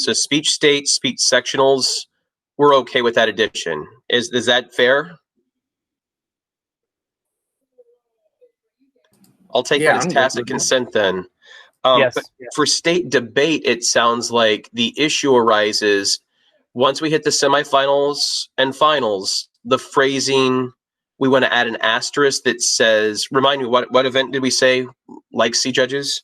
So speech state, speech sectionals, we're okay with that addition. Is that fair? I'll take that as tacit consent then. Yes. But for state debate, it sounds like the issue arises once we hit the semifinals and finals, the phrasing, we want to add an asterisk that says, remind me, what event did we say, like C judges?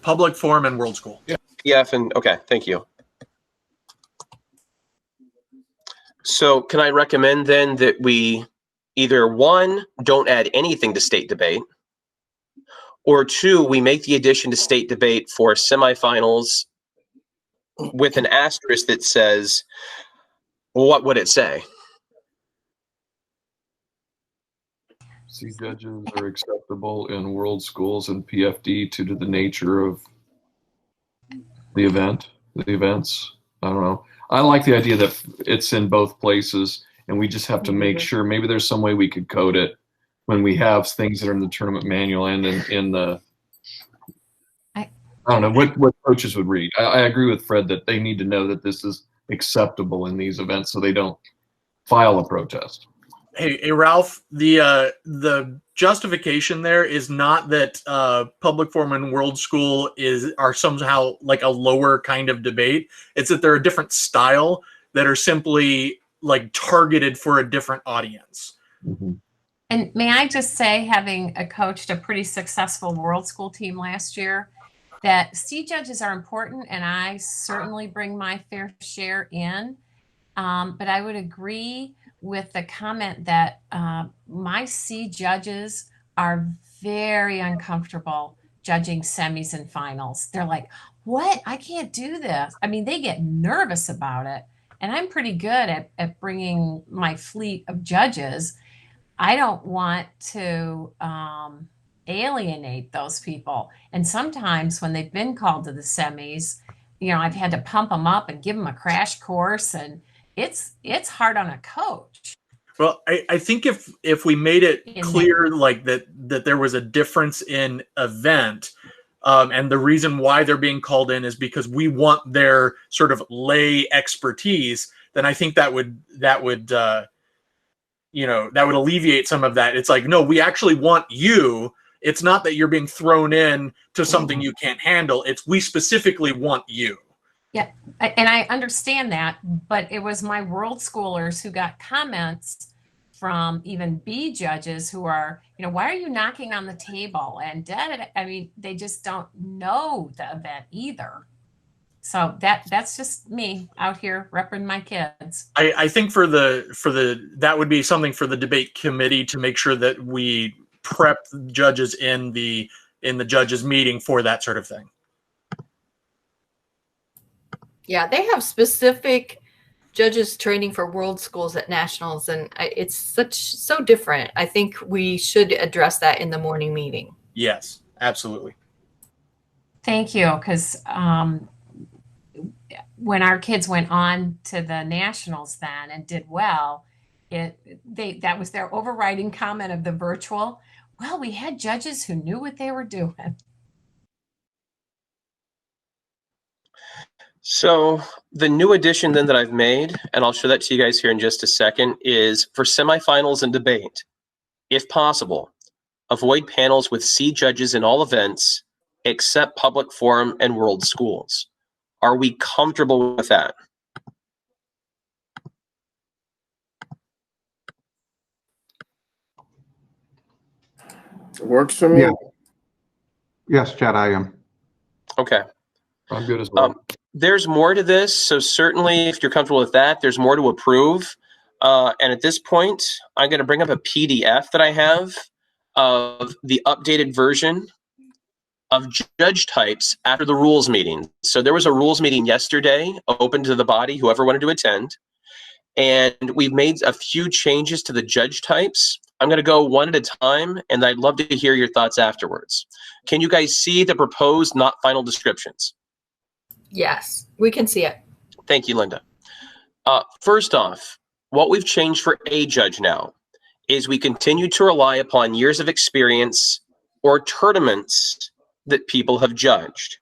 Public forum and world school. Yeah. PF and, okay, thank you. So can I recommend then that we either one, don't add anything to state debate, or two, we make the addition to state debate for semifinals with an asterisk that says, what would it say? C judges are acceptable in world schools and PFD due to the nature of the events. I don't know. I like the idea that it's in both places, and we just have to make sure. Maybe there's some way we could code it when we have things that are in the tournament manual and in the. I don't know what coaches would read. I agree with Fred that they need to know that this is acceptable in these events, so they don't file a protest. Hey, Ralph, the justification there is not that public forum and world school are somehow like a lower kind of debate. It's that they're a different style that are simply like targeted for a different audience. Mm-hmm. And may I just say, having coached a pretty successful world school team last year, that C judges are important, and I certainly bring my fair share in. But I would agree with the comment that my C judges are very uncomfortable judging semis and finals. They're like, what? I can't do this. I mean, they get nervous about it. And I'm pretty good at bringing my fleet of judges. I don't want to alienate those people. And sometimes when they've been called to the semis, you know, I've had to pump them up and give them a crash course, and it's hard on a coach. Well, I think if we made it clear like that there was a difference in event, and the reason why they're being called in is because we want their sort of lay expertise, then I think that would alleviate some of that. It's like, no, we actually want you. It's not that you're being thrown in to something you can't handle. It's we specifically want you. Yeah, and I understand that, but it was my world schoolers who got comments from even B judges who are, you know, why are you knocking on the table? And I mean, they just don't know the event either. So that's just me out here repping my kids. I think for the that would be something for the debate committee to make sure that we prep judges in the judges meeting for that sort of thing. Yeah, they have specific judges training for world schools at nationals, and it's so different. I think we should address that in the morning meeting. Yes, absolutely. Thank you, because when our kids went on to the nationals then and did well, that was their overriding comment of the virtual. Well, we had judges who knew what they were doing. So the new addition then that I've made, and I'll show that to you guys here in just a second, is for semifinals and debate, if possible, avoid panels with C judges in all events except public forum and world schools. Are we comfortable with that? It works for me. Yeah. Yes, Chad, I am. Okay. I'm good as well. There's more to this, so certainly if you're comfortable with that, there's more to approve. And at this point, I'm going to bring up a PDF that I have of the updated version of judge types after the rules meeting. So there was a rules meeting yesterday, open to the body, whoever wanted to attend. And we've made a few changes to the judge types. I'm going to go one at a time, and I'd love to hear your thoughts afterwards. Can you guys see the proposed, not final descriptions? Yes, we can see it. Thank you, Linda. First off, what we've changed for a judge now is we continue to rely upon years of experience or tournaments that people have judged.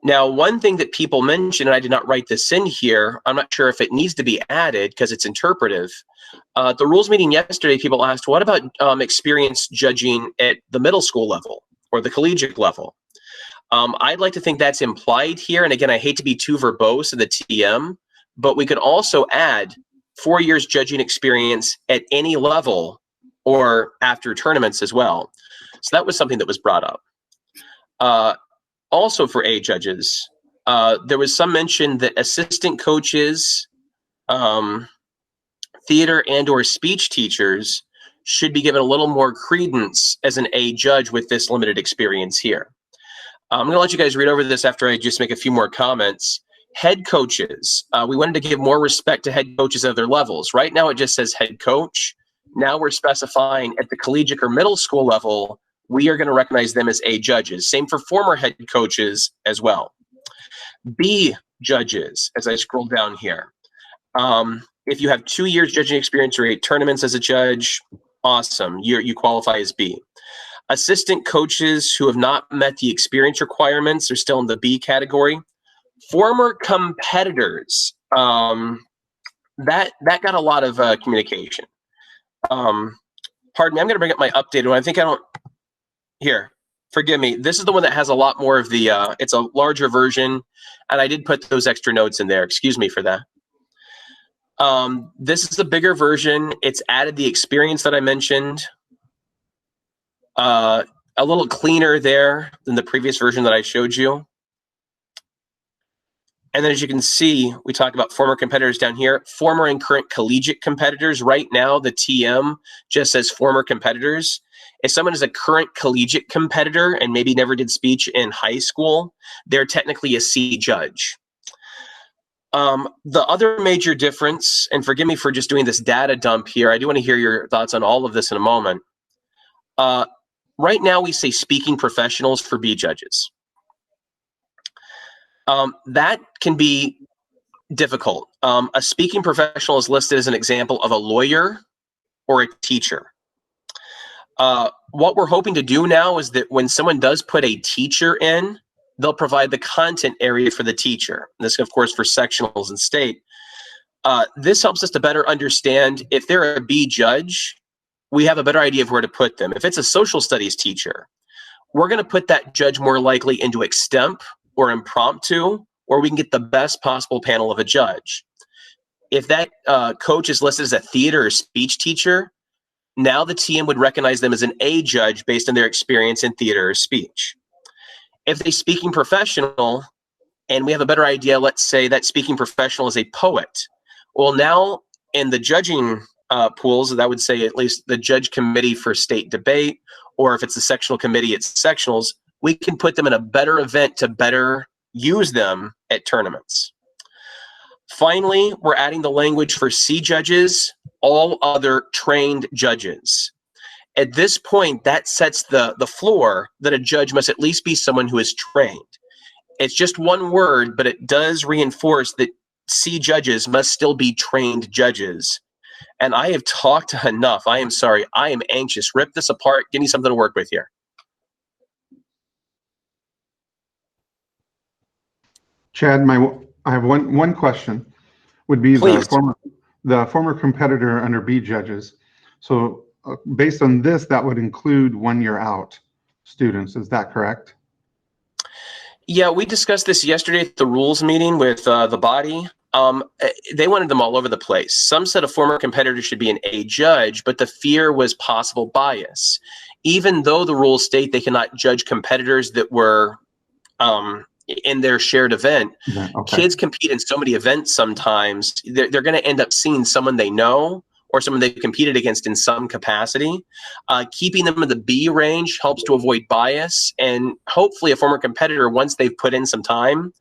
Now, one thing that people mentioned, and I did not write this in here, I'm not sure if it needs to be added because it's interpretive. At the rules meeting yesterday, people asked, what about experience judging at the middle school level or the collegiate level? I'd like to think that's implied here. And again, I hate to be too verbose in the TM, but we could also add 4 years judging experience at any level or after tournaments as well. So that was something that was brought up. Also for A judges, there was some mention that assistant coaches, theater and or speech teachers should be given a little more credence as an A judge with this limited experience here. I'm going to let you guys read over this after I just make a few more comments. Head coaches, we wanted to give more respect to head coaches at other levels. Right now it just says head coach. Now we're specifying at the collegiate or middle school level, we are going to recognize them as A judges. Same for former head coaches as well. B judges, as I scroll down here. If you have 2 years judging experience or 8 tournaments as a judge, awesome, you qualify as B. Assistant coaches who have not met the experience requirements are still in the B category. Former competitors, that got a lot of communication. Pardon me, I'm going to bring up my updated one. I think I don't. Here, forgive me. This is the one that has a lot more of the. It's a larger version, and I did put those extra notes in there. Excuse me for that. This is the bigger version. It's added the experience that I mentioned. A little cleaner there than the previous version that I showed you. And then as you can see, we talk about former competitors down here, former and current collegiate competitors. Right now, the TM just says former competitors. If someone is a current collegiate competitor and maybe never did speech in high school, they're technically a C judge. The other major difference, and forgive me for just doing this data dump here, I do want to hear your thoughts on all of this in a moment. Right now, we say speaking professionals for B judges. That can be difficult. A speaking professional is listed as an example of a lawyer or a teacher. What we're hoping to do now is that when someone does put a teacher in, they'll provide the content area for the teacher. And this, of course, for sectionals and state. This helps us to better understand if they're a B judge, we have a better idea of where to put them. If it's a social studies teacher, we're going to put that judge more likely into extemp or impromptu, or we can get the best possible panel of a judge. If that coach is listed as a theater or speech teacher, now the TM would recognize them as an A judge based on their experience in theater or speech. If they speaking professional, and we have a better idea, let's say that speaking professional is a poet. Well, now in the judging pools, that would say at least the judge committee for state debate, or if it's the sectional committee, it's sectionals, we can put them in a better event to better use them at tournaments. Finally, we're adding the language for C judges, all other trained judges. At this point, that sets the floor that a judge must at least be someone who is trained. It's just one word, but it does reinforce that C judges must still be trained judges. And I have talked enough. I am sorry. I am anxious. Rip this apart. Give me something to work with here. Chad, I have one question. Would be Please. the former competitor under B judges. So based on this, that would include 1 year out students. Is that correct? Yeah, we discussed this yesterday at the rules meeting with the body. They wanted them all over the place. Some said a former competitor should be an A judge, but the fear was possible bias. Even though the rules state they cannot judge competitors that were in their shared event, Yeah, okay. Kids compete in so many events sometimes, they're going to end up seeing someone they know or someone they've competed against in some capacity. Keeping them in the B range helps to avoid bias, and hopefully a former competitor, once they've put in some time,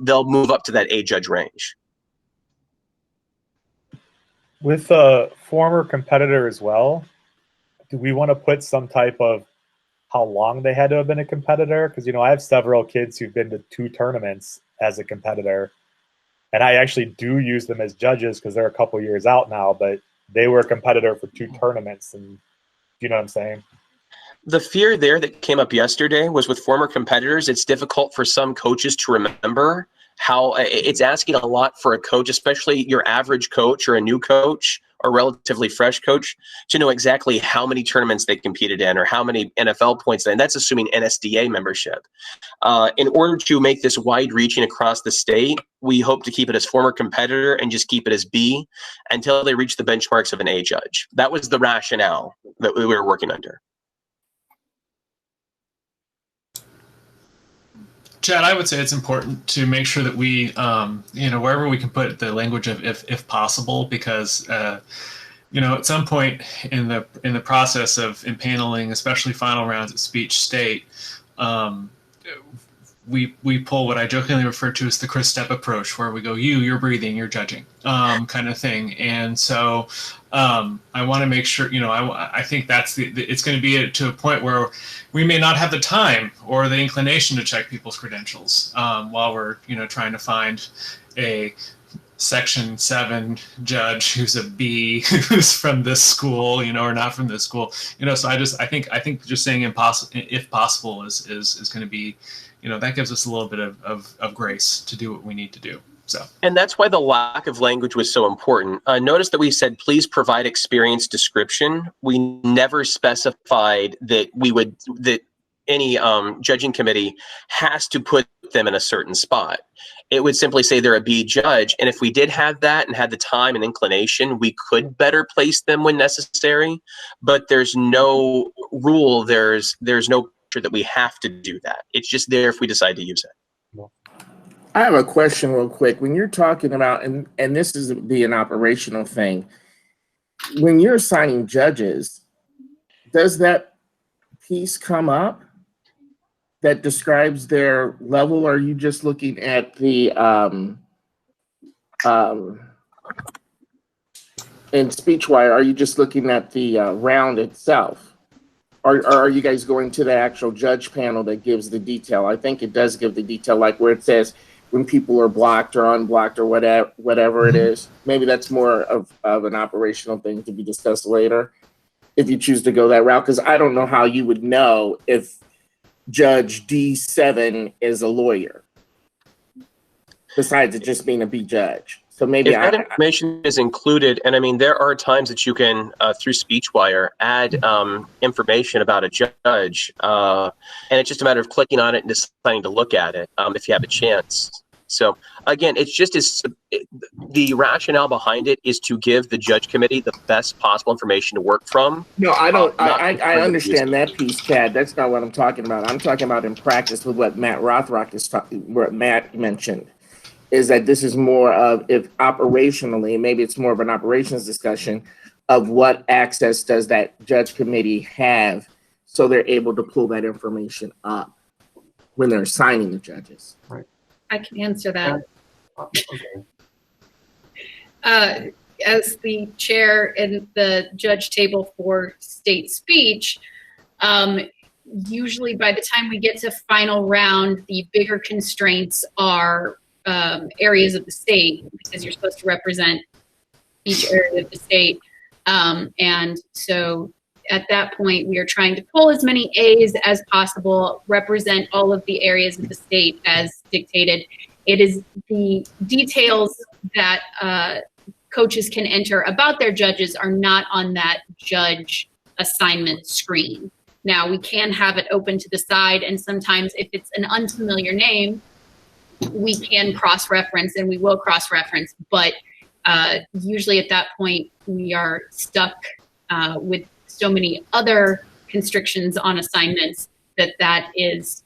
they'll move up to that A judge range. With a former competitor as well, do we want to put some type of how long they had to have been a competitor? Because, you know, I have several kids who've been to 2 tournaments as a competitor, and I actually do use them as judges because they're a couple years out now, but they were a competitor for 2 tournaments. And you know what I'm saying? The fear there that came up yesterday was with former competitors. It's difficult for some coaches to remember how it's asking a lot for a coach, especially your average coach or a new coach or relatively fresh coach, to know exactly how many tournaments they competed in or how many NFL points. And that's assuming NSDA membership. In order to make this wide reaching across the state, we hope to keep it as former competitor and just keep it as B until they reach the benchmarks of an A judge. That was the rationale that we were working under. Chad, I would say it's important to make sure that we, wherever we can put the language of if possible, because, at some point in the process of impaneling, especially final rounds at speech state, we pull what I jokingly refer to as the Chris Step approach, where we go, you're breathing, you're judging, kind of thing. And so I want to make sure, I think that's it's going to be to a point where we may not have the time or the inclination to check people's credentials while we're, trying to find a Section 7 judge who's a B, who's from this school, or not from this school, So I think just saying if possible is going to be, that gives us a little bit of grace to do what we need to do. So, and that's why the lack of language was so important. Notice that we said, please provide experience description. We never specified that any judging committee has to put them in a certain spot. It would simply say they're a B judge. And if we did have that and had the time and inclination, we could better place them when necessary. But there's no rule. There's no pressure that we have to do that. It's just there if we decide to use it. I have a question real quick. When you're talking about, and this is an operational thing, when you're assigning judges, does that piece come up that describes their level? Or are you just looking at the, in SpeechWire, are you just looking at the round itself? Or are you guys going to the actual judge panel that gives the detail? I think it does give the detail, like where it says when people are blocked or unblocked or whatever it is. Maybe that's more of an operational thing to be discussed later if you choose to go that route, because I don't know how you would know if Judge D7 is a lawyer, besides it just being a B judge. So maybe if that information is included, and I mean, there are times that you can, through SpeechWire, add information about a judge, and it's just a matter of clicking on it and deciding to look at it if you have a chance. So again, it's just the rationale behind it is to give the judge committee the best possible information to work from. No, I don't. I understand that piece, Chad. That's not what I'm talking about. I'm talking about in practice with what Matt Rothrock is talking. What Matt mentioned is that this is more of, if operationally, maybe it's more of an operations discussion of what access does that judge committee have, so they're able to pull that information up when they're assigning the judges. Right. I can answer that. Okay. As the chair in the judge table for state speech, usually by the time we get to final round, the bigger constraints are areas of the state, because you're supposed to represent each area of the state. And so at that point, we are trying to pull as many A's as possible, represent all of the areas of the state as dictated. It is the details that coaches can enter about their judges are not on that judge assignment screen. Now, we can have it open to the side, and sometimes if it's an unfamiliar name, we can cross-reference, and we will cross-reference, but usually at that point, we are stuck with so many other constrictions on assignments that is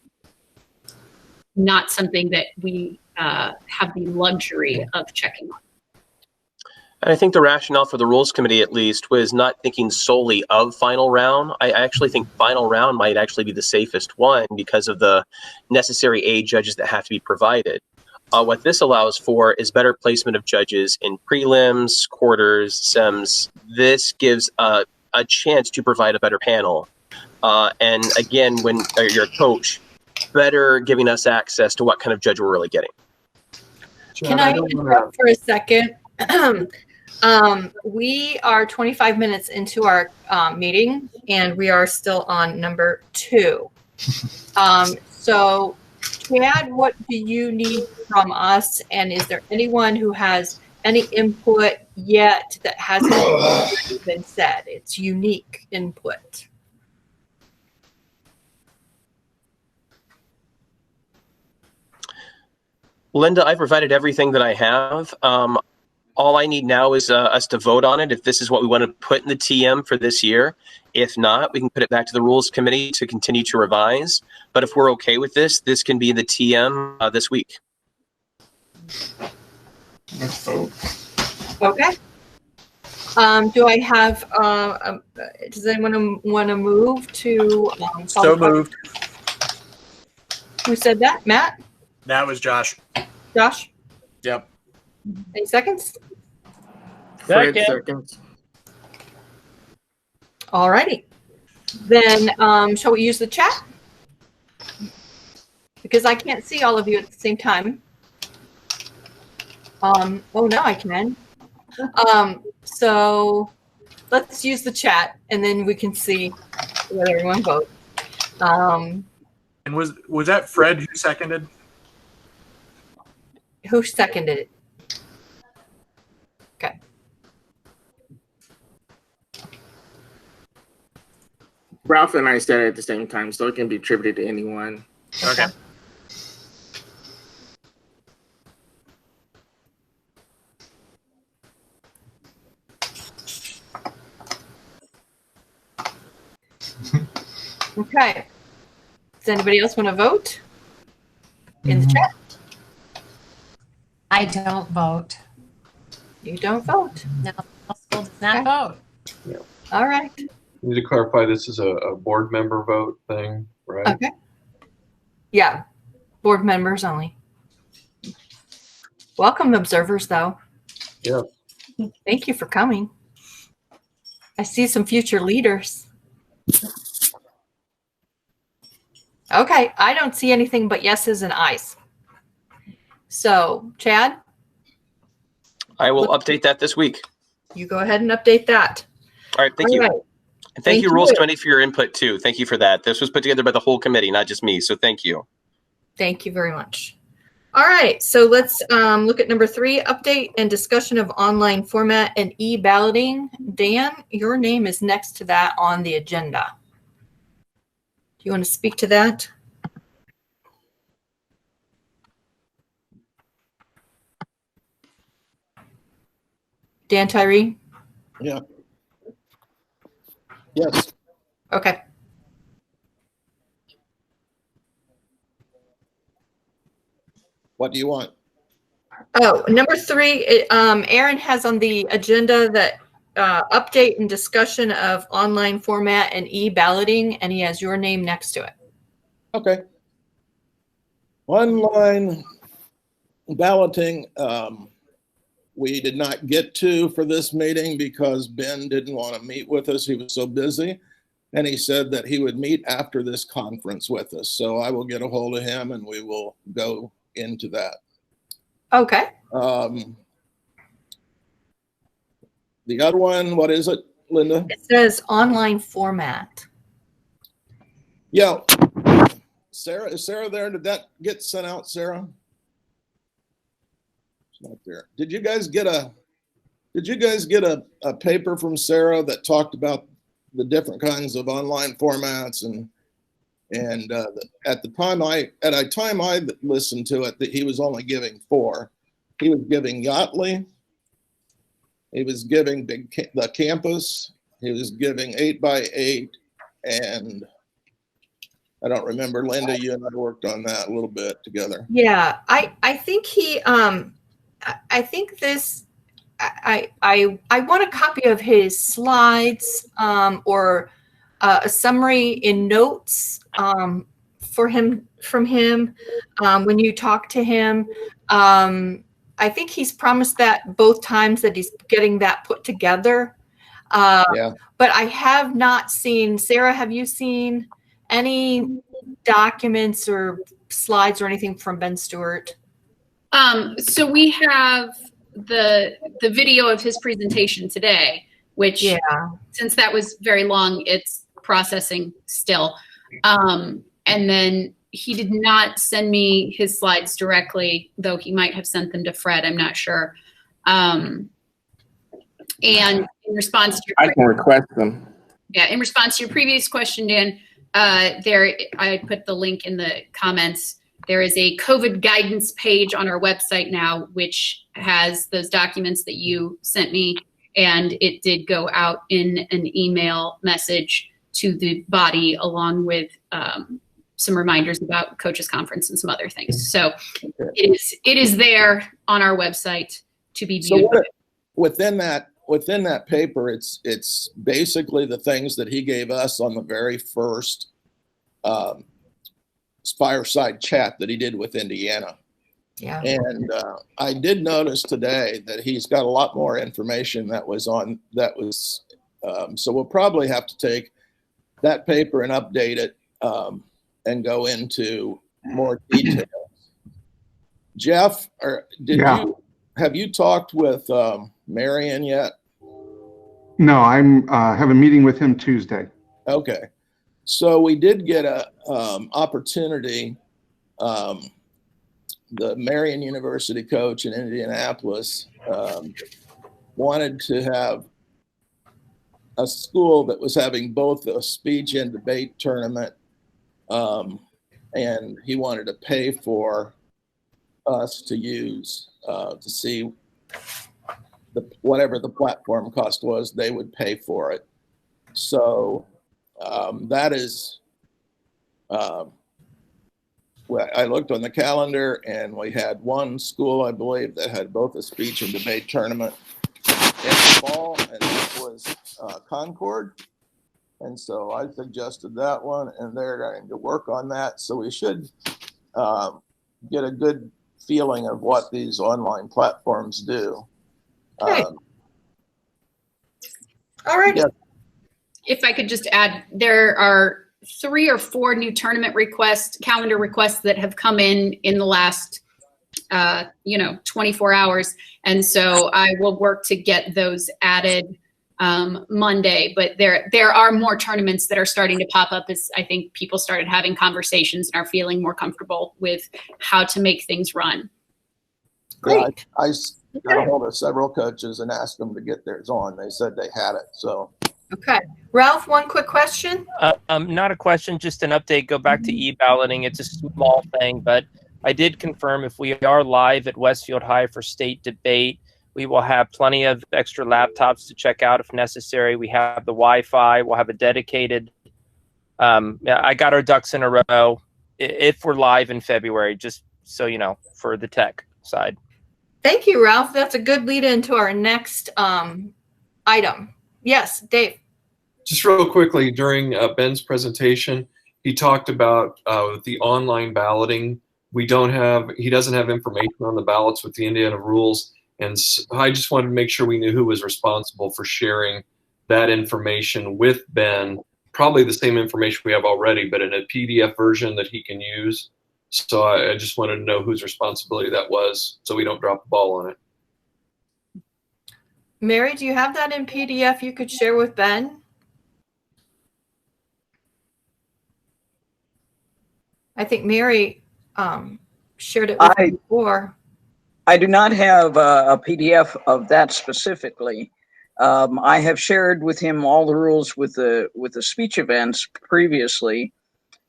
not something that we have the luxury of checking on. And I think the rationale for the rules committee, at least, was not thinking solely of final round. I actually think final round might actually be the safest one because of the necessary A judges that have to be provided. What this allows for is better placement of judges in prelims, quarters, sems. This gives a chance to provide a better panel. And again, when you're a coach, better giving us access to what kind of judge we're really getting. Can I interrupt for a second? We are 25 minutes into our meeting, and we are still on number 2. So, Chad, what do you need from us? And is there anyone who has any input yet that hasn't already been said? It's unique input. Linda, I provided everything that I have. All I need now is us to vote on it if this is what we want to put in the TM for this year. If not, we can put it back to the Rules Committee to continue to revise. But if we're okay with this, this can be the TM this week. Let's vote. Okay. Do I have, does anyone want to move to? So moved. Who said that? Matt? That was Josh. Josh? Yep. Any seconds? Fred seconds. All righty. Then shall we use the chat? Because I can't see all of you at the same time. Oh, now I can. So let's use the chat, and then we can see what everyone votes. And was that Fred who seconded? Who seconded it? Okay. Ralph and I said it at the same time, so it can be attributed to anyone. Okay. Okay. Does anybody else want to vote in the chat? I don't vote. You don't vote. No, school does not vote. All right. Need to clarify, this is a board member vote thing, right? Okay. Yeah. Board members only. Welcome, observers, though. Yeah. Thank you for coming. I see some future leaders. Okay, I don't see anything but yeses and ayes. So, Chad? I will update that this week. You go ahead and update that. All right, thank you. Right. And thank you, Rules Committee, for your input, too. Thank you for that. This was put together by the whole committee, not just me, so thank you. Thank you very much. All right, so let's look at number 3, update and discussion of online format and e-balloting. Dan, your name is next to that on the agenda. Do you want to speak to that? Dan Tyree? Yeah. Yes. Okay. What do you want? Oh, number 3, Aaron has on the agenda that update and discussion of online format and e-balloting, and he has your name next to it. Okay. Online balloting, we did not get to for this meeting because Ben didn't want to meet with us. He was so busy. And he said that he would meet after this conference with us. So I will get a hold of him and we will go into that. Okay. The other one, what is it, Linda? It says online format. Yeah. Sarah, is Sarah there? Did that get sent out, Sarah? It's not there. Did you guys get a paper from Sarah that talked about the different kinds of online formats and at a time I listened to it, that he was only giving 4. He was giving Yachtly, he was giving the campus, he was giving 8x8, and I don't remember, Linda, you and I worked on that a little bit together. Yeah, I think he I think this I want a copy of his slides or a summary in notes from him when you talk to him. I think he's promised that both times that he's getting that put together. Yeah. But I have not seen, Sarah, have you seen any documents or slides or anything from Ben Stewart? So we have the video of his presentation today, which since that was very long, it's processing still. And then he did not send me his slides directly, though he might have sent them to Fred. I'm not sure. And in response to your I can request them. Yeah, in response to your previous question, Dan, I put the link in the comments. There is a COVID guidance page on our website now, which has those documents that you sent me, and it did go out in an email message to the body along with some reminders about coaches conference and some other things. So it is there on our website to be viewed. So within that paper, it's basically the things that he gave us on the very first fireside chat that he did with Indiana. Yeah. And I did notice today that he's got a lot more information so we'll probably have to take that paper and update it and go into more details. Jeff, have you talked with Marion yet? No, I'm have a meeting with him Tuesday. Okay. So we did get a opportunity. The Marion University coach in Indianapolis wanted to have a school that was having both a speech and debate tournament, and he wanted to pay for us to use to see whatever the platform cost was, they would pay for it. So that is, well, I looked on the calendar and we had one school, I believe, that had both a speech and debate tournament in the fall, and that was Concord. And so I suggested that one, and they're going to work on that. So we should get a good feeling of what these online platforms do. Okay. All right. Yeah. If I could just add, there are 3 or 4 new tournament calendar requests that have come in the last 24 hours. And so I will work to get those added Monday, but there are more tournaments that are starting to pop up as I think people started having conversations and are feeling more comfortable with how to make things run. Great. I got a hold of several coaches and asked them to get theirs on. They said they had it. So. Okay. Ralph, one quick question. Not a question, just an update. Go back to e-balloting. It's a small thing, but I did confirm if we are live at Westfield High for state debate, we will have plenty of extra laptops to check out if necessary. We have the Wi-Fi. We'll have a dedicated. I got our ducks in a row if we're live in February, just so you know, for the tech side. Thank you, Ralph. That's a good lead into our next item. Yes, Dave. Just real quickly, during Ben's presentation, he talked about the online balloting. He doesn't have information on the ballots with the Indiana rules. And so I just wanted to make sure we knew who was responsible for sharing that information with Ben. Probably the same information we have already, but in a PDF version that he can use. So I just wanted to know whose responsibility that was so we don't drop the ball on it. Mary, do you have that in PDF you could share with Ben? I think Mary shared it with me before. I do not have a PDF of that specifically. I have shared with him all the rules with the speech events previously,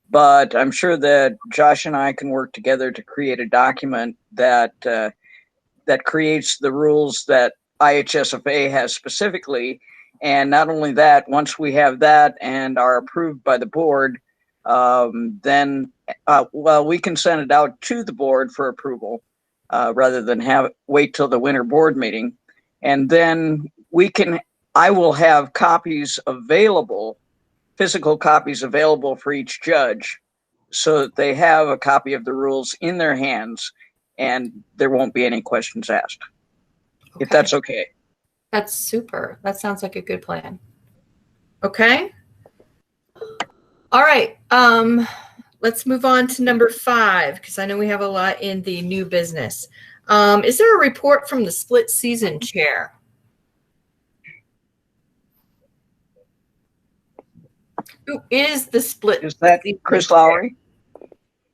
but I'm sure that Josh and I can work together to create a document that creates the rules that IHSFA has specifically. And not only that, once we have that and are approved by the board, then we can send it out to the board for approval rather than wait till the winter board meeting. And then I will have copies available, physical copies available for each judge so that they have a copy of the rules in their hands and there won't be any questions asked. Okay. If that's okay. That's super. That sounds like a good plan. Okay. All right. Let's move on to number 5, because I know we have a lot in the new business. Is there a report from the split season chair? Who is the split? Is that Chris Lowry?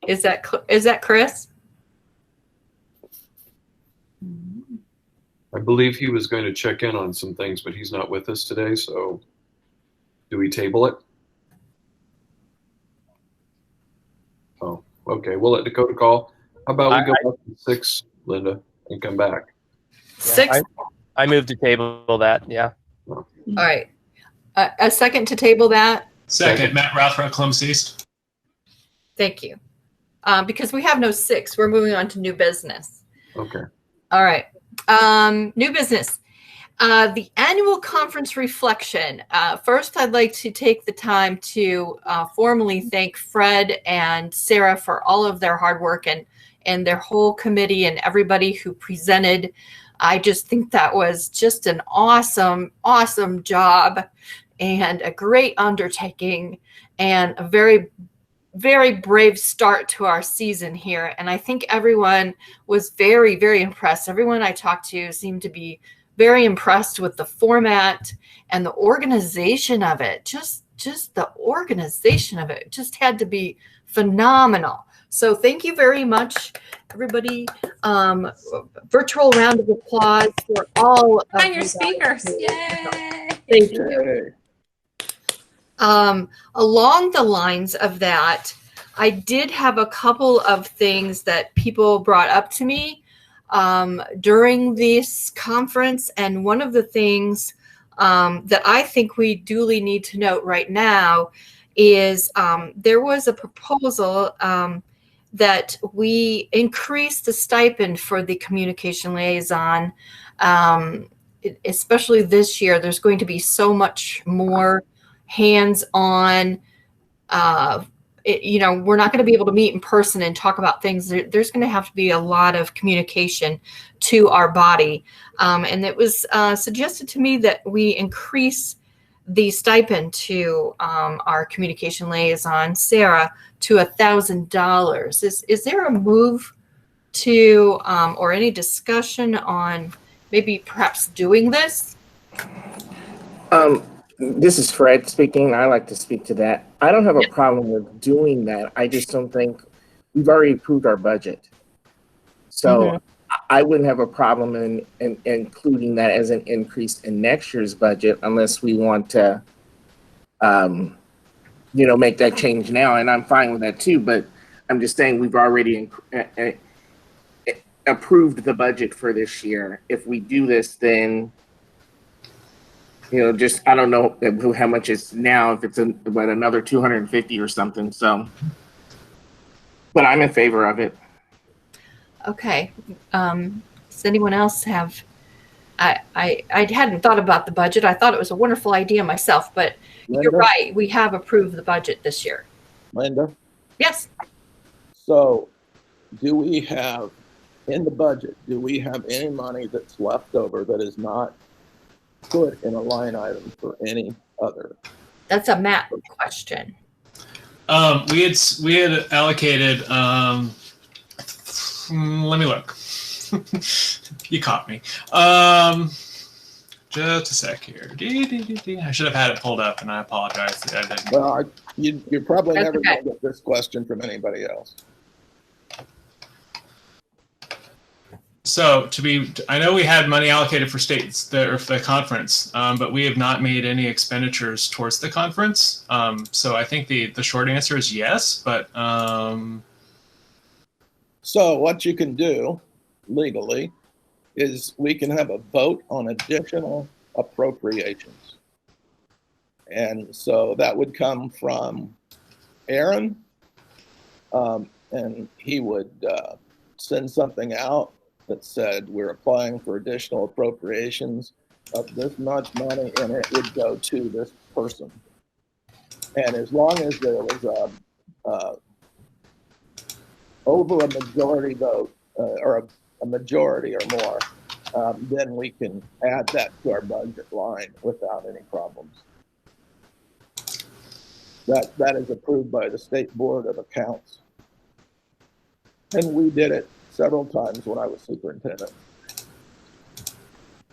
Is that Chris? I believe he was going to check in on some things, but he's not with us today. So do we table it? Oh, okay. We'll let Dakota call. How about we go up to 6, Linda, and come back? 6? I moved to table that. Yeah. All right. A second to table that. Second, Matt Rothrock, Columbus East. Thank you. Because we have no 6, we're moving on to new business. Okay. All right. New business. The annual conference reflection. First, I'd like to take the time to formally thank Fred and Sarah for all of their hard work and their whole committee and everybody who presented. I just think that was just an awesome, awesome job and a great undertaking and a very, very brave start to our season here. And I think everyone was very, very impressed. Everyone I talked to seemed to be very impressed with the format and the organization of it. Just the organization of it just had to be phenomenal. So thank you very much, everybody. Virtual round of applause for all of And your speakers. Yay! Thank you. Along the lines of that, I did have a couple of things that people brought up to me during this conference. And one of the things that I think we duly need to note right now is there was a proposal that we increase the stipend for the communication liaison. Especially this year, there's going to be so much more hands-on. We're not going to be able to meet in person and talk about things. There's going to have to be a lot of communication to our body. And it was suggested to me that we increase the stipend to our communication liaison, Sarah, to $1,000. Is there a move to, or any discussion on maybe perhaps doing this? This is Fred speaking. I like to speak to that. I don't have a problem with doing that. I just don't think we've already approved our budget. So I wouldn't have a problem in including that as an increase in next year's budget unless we want to, make that change now. And I'm fine with that too. But I'm just saying we've already approved the budget for this year. If we do this, then I don't know how much it's now, if it's about another 250 or something. So, but I'm in favor of it. Okay. Does anyone else have? I hadn't thought about the budget. I thought it was a wonderful idea myself, but Linda? You're right. We have approved the budget this year. Linda? Yes. So do we have, in the budget, do we have any money that's left over that is not put in a line item for any other? That's a Matt question. We had allocated. Let me look. You caught me. Just a sec here. I should have had it pulled up, and I apologize that I didn't. Well, you're probably That's never okay. going to get this question from anybody else. So I know we had money allocated for states or for the conference, but we have not made any expenditures towards the conference. So I think the short answer is yes, but. So what you can do legally is we can have a vote on additional appropriations. And so that would come from Aaron, and he would send something out that said we're applying for additional appropriations of this much money, and it would go to this person. And as long as there was over a majority vote, or a majority or more, then we can add that to our budget line without any problems. That is approved by the State Board of Accounts. And we did it several times when I was superintendent.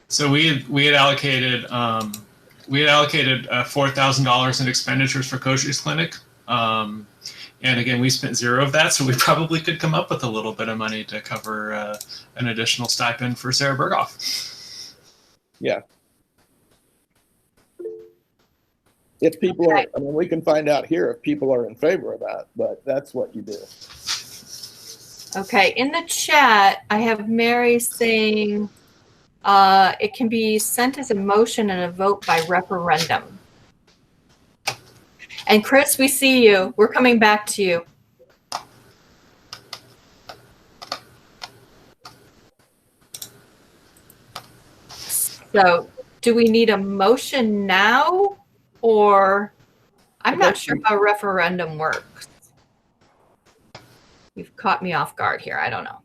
So we had allocated $4,000 in expenditures for Coach's Clinic, and again we spent zero of that. So we probably could come up with a little bit of money to cover an additional stipend for Sarah Berghoff. Yeah. If people are, I mean, we can find out here if people are in favor of that, but that's what you do. Okay, in the chat, I have Mary saying it can be sent as a motion and a vote by referendum. And Chris, we see you. We're coming back to you. So, do we need a motion now, or I'm not sure how referendum works. You've caught me off guard here. I don't know.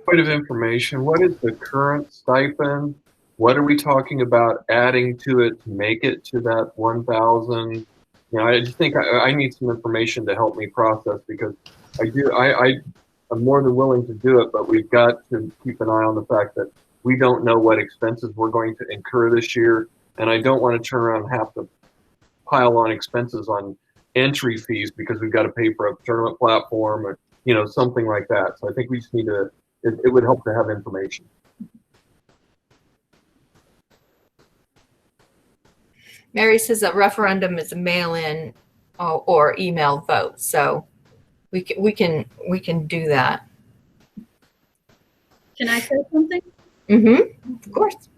Point of information. What is the current stipend? What are we talking about adding to it to make it to that 1,000? You know, I just think I need some information to help me process, because I'm more than willing to do it, but we've got to keep an eye on the fact that we don't know what expenses we're going to incur this year, and I don't want to turn around and have to pile on expenses on entry fees because we've got to pay for a tournament platform or, you know, something like that. So I think we just need to, it would help to have information. Mary says a referendum is a mail-in or email vote, so we can do that. Can I say something? Mm-hmm. Of course.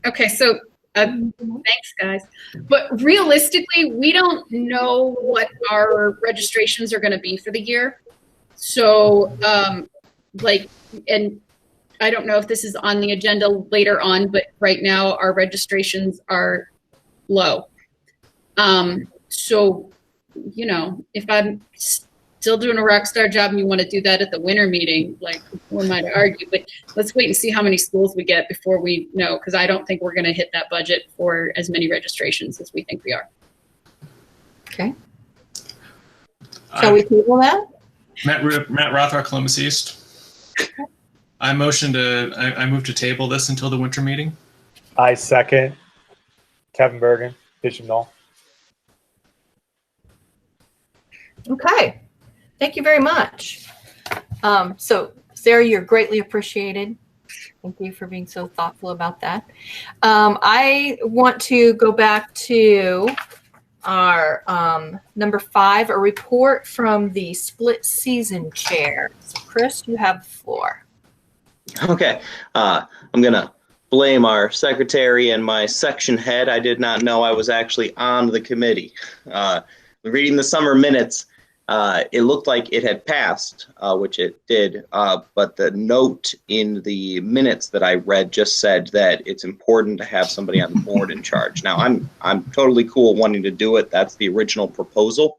Okay, so thanks, guys. But realistically, we don't know what our registrations are going to be for the year. So, and I don't know if this is on the agenda later on, but right now our registrations are low. So, you know, if I'm still doing a rock star job and you want to do that at the winter meeting, like, who am I to argue? But let's wait and see how many schools we get before we know, because I don't think we're going to hit that budget for as many registrations as we think we are. Okay. Shall we table that? Matt Rothrock, Columbus East. I move to table this until the winter meeting. I second. Kevin Bergen, Bishop Knoll. Okay. Thank you very much. So, Sarah, you're greatly appreciated. Thank you for being so thoughtful about that. I want to go back to our number 5, a report from the split season chair. So, Chris, you have the floor. Okay. I'm going to blame our secretary and my section head. I did not know I was actually on the committee. Reading the summer minutes, it looked like it had passed, which it did, but the note in the minutes that I read just said that it's important to have somebody on the board in charge. Now, I'm totally cool wanting to do it. That's the original proposal.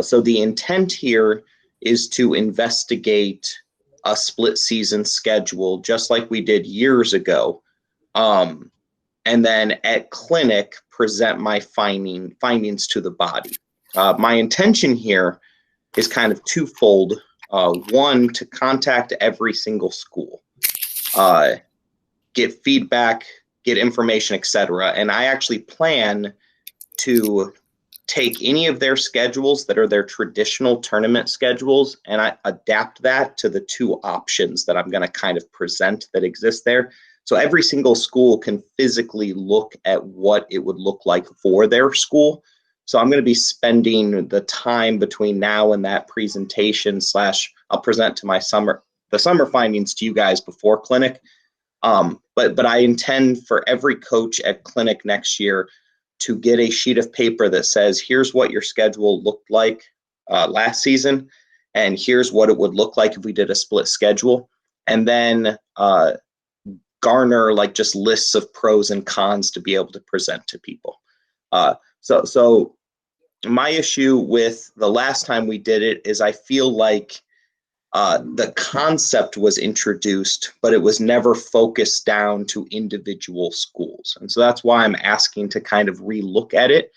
So the intent here is to investigate a split season schedule, just like we did years ago, and then at clinic present my findings to the body. My intention here is kind of twofold. One, to contact every single school, get feedback, get information, etc. And I actually plan to take any of their schedules that are their traditional tournament schedules, and I adapt that to the 2 options that I'm going to kind of present that exist there. So every single school can physically look at what it would look like for their school. So I'm going to be spending the time between now and that presentation / I'll present to the summer findings to you guys before clinic. But I intend for every coach at clinic next year to get a sheet of paper that says, here's what your schedule looked like last season, and here's what it would look like if we did a split schedule. And then garner like just lists of pros and cons to be able to present to people. So my issue with the last time we did it is I feel like the concept was introduced, but it was never focused down to individual schools. And so that's why I'm asking to kind of relook at it.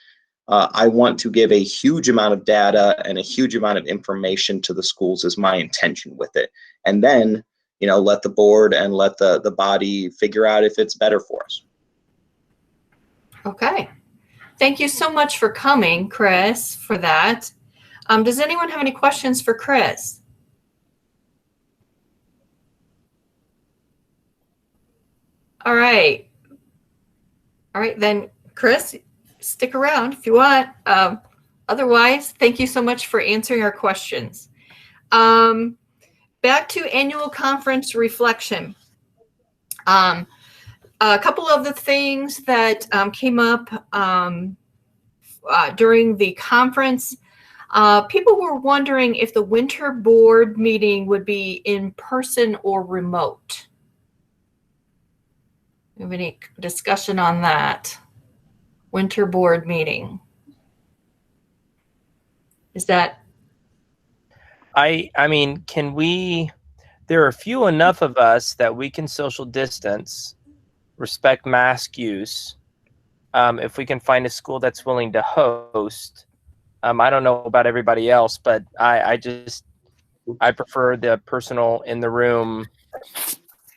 I want to give a huge amount of data and a huge amount of information to the schools is my intention with it. And then let the board and let the body figure out if it's better for us. Okay. Thank you so much for coming, Chris, for that. Does anyone have any questions for Chris? All right. All right, then, Chris, stick around if you want. Otherwise, thank you so much for answering our questions. Back to annual conference reflection. A couple of the things that came up during the conference, people were wondering if the winter board meeting would be in person or remote. Do you have any discussion on that? Winter board meeting. Is that? I mean, can we, there are few enough of us that we can social distance, respect mask use. If we can find a school that's willing to host, I don't know about everybody else, but I prefer the personal in the room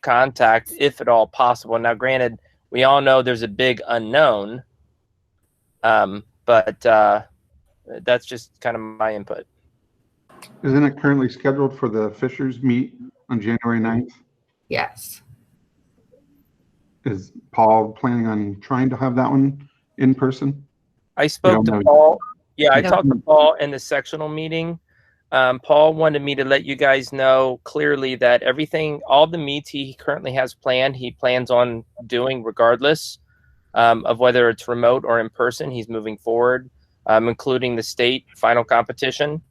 contact if at all possible. Now, granted, we all know there's a big unknown, but that's just kind of my input. Isn't it currently scheduled for the Fishers meet on January 9th? Yes. Is Paul planning on trying to have that one in person? I spoke to Paul. Yeah, I talked to Paul in the sectional meeting. Paul wanted me to let you guys know clearly that everything, all the meets he currently has planned, he plans on doing regardless of whether it's remote or in person. He's moving forward, including the state final competition.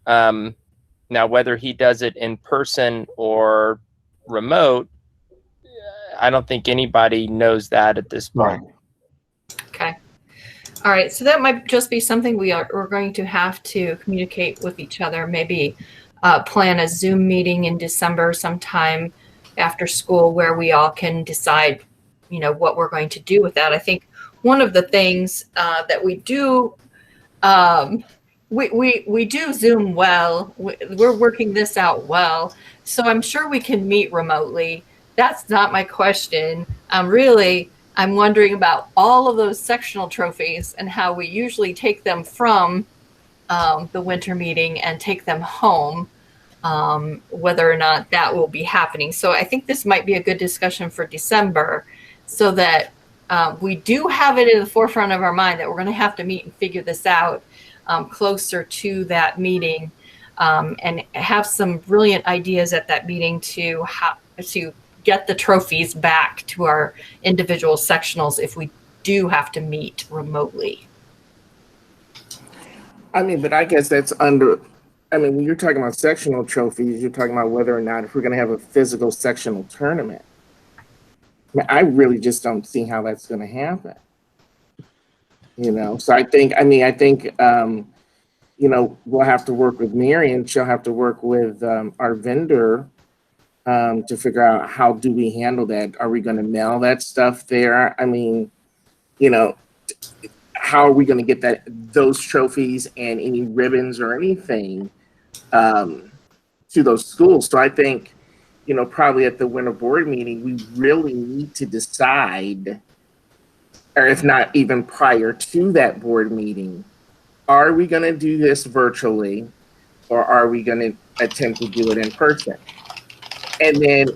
Now, whether he does it in person or remote, I don't think anybody knows that at this point. Right. Okay. All right. So that might just be something we're going to have to communicate with each other. Maybe plan a Zoom meeting in December sometime after school where we all can decide, what we're going to do with that. I think one of the things that we do, we do Zoom well. We're working this out well. So I'm sure we can meet remotely. That's not my question. I'm wondering about all of those sectional trophies and how we usually take them from the winter meeting and take them home, whether or not that will be happening. So I think this might be a good discussion for December so that we do have it in the forefront of our mind that we're going to have to meet and figure this out closer to that meeting and have some brilliant ideas at that meeting to get the trophies back to our individual sectionals if we do have to meet remotely. But I guess that's when you're talking about sectional trophies, you're talking about whether or not if we're going to have a physical sectional tournament. I really just don't see how that's going to happen. So I think we'll have to work with Marion. She'll have to work with our vendor to figure out how do we handle that. Are we going to mail that stuff there? How are we going to get those trophies and any ribbons or anything to those schools? So I think, probably at the winter board meeting, we really need to decide, or if not even prior to that board meeting, are we going to do this virtually or are we going to attempt to do it in person? And then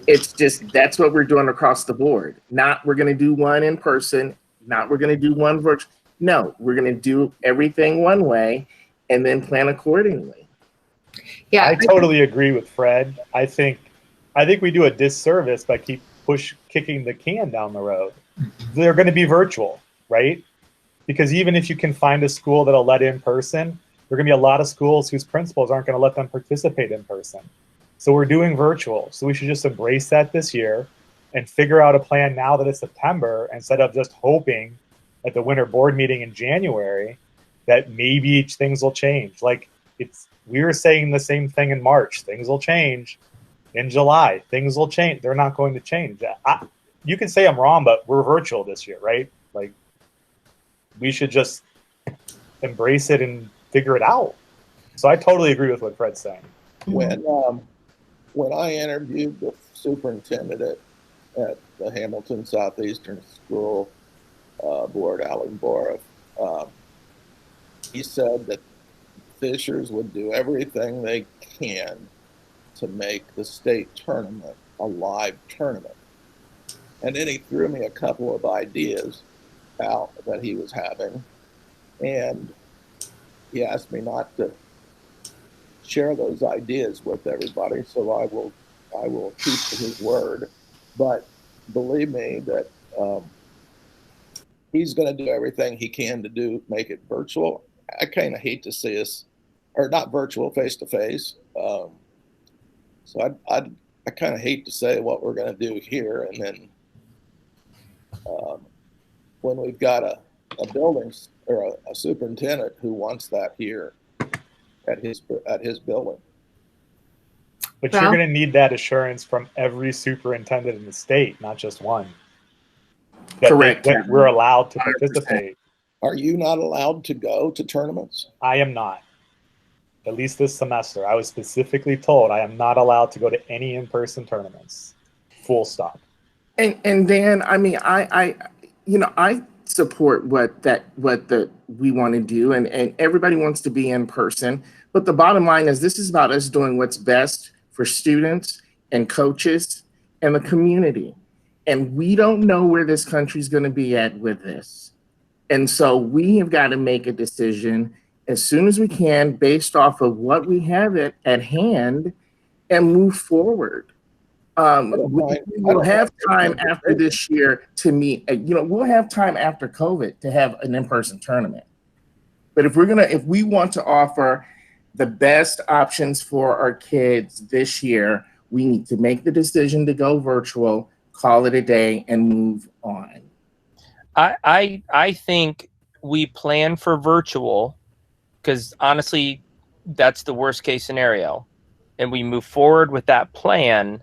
that's what we're doing across the board. Not we're going to do one in person, not we're going to do one virtual. No, we're going to do everything one way and then plan accordingly. Yeah, I totally agree with Fred. I think we do a disservice by kicking the can down the road. They're going to be virtual, right? Because even if you can find a school that'll let in person, there are going to be a lot of schools whose principals aren't going to let them participate in person. So we're doing virtual. So we should just embrace that this year and figure out a plan now that it's September instead of just hoping at the winter board meeting in January that maybe things will change. We were saying the same thing in March. Things will change. In July, things will change. They're not going to change. You can say I'm wrong, but we're virtual this year, right? We should just embrace it and figure it out. So I totally agree with what Fred's saying. when I interviewed the superintendent at the Hamilton Southeastern School Board, Alan Borough, he said that Fishers would do everything they can to make the state tournament a live tournament. And then he threw me a couple of ideas out that he was having. And he asked me not to share those ideas with everybody, so I will keep to his word. But believe me that he's going to do everything he can to make it virtual. I kind of hate to see us, or not virtual, face to face. So I kind of hate to say what we're going to do here, and then when we've got a building or a superintendent who wants that here at his building. But Well, you're going to need that assurance from every superintendent in the state, not just one. Correct. That we're allowed to 100%. participate. Are you not allowed to go to tournaments? I am not. At least this semester, I was specifically told I am not allowed to go to any in-person tournaments. Full stop. And Dan, I mean, I support what we want to do, and everybody wants to be in person. But the bottom line is, this is about us doing what's best for students and coaches and the community. And we don't know where this country's going to be at with this. And so we have got to make a decision as soon as we can based off of what we have at hand and move forward. We'll have time after this year to meet, we'll have time after COVID to have an in-person tournament. But if we want to offer the best options for our kids this year, we need to make the decision to go virtual, call it a day, and move on. I think we plan for virtual because honestly, that's the worst case scenario. And we move forward with that plan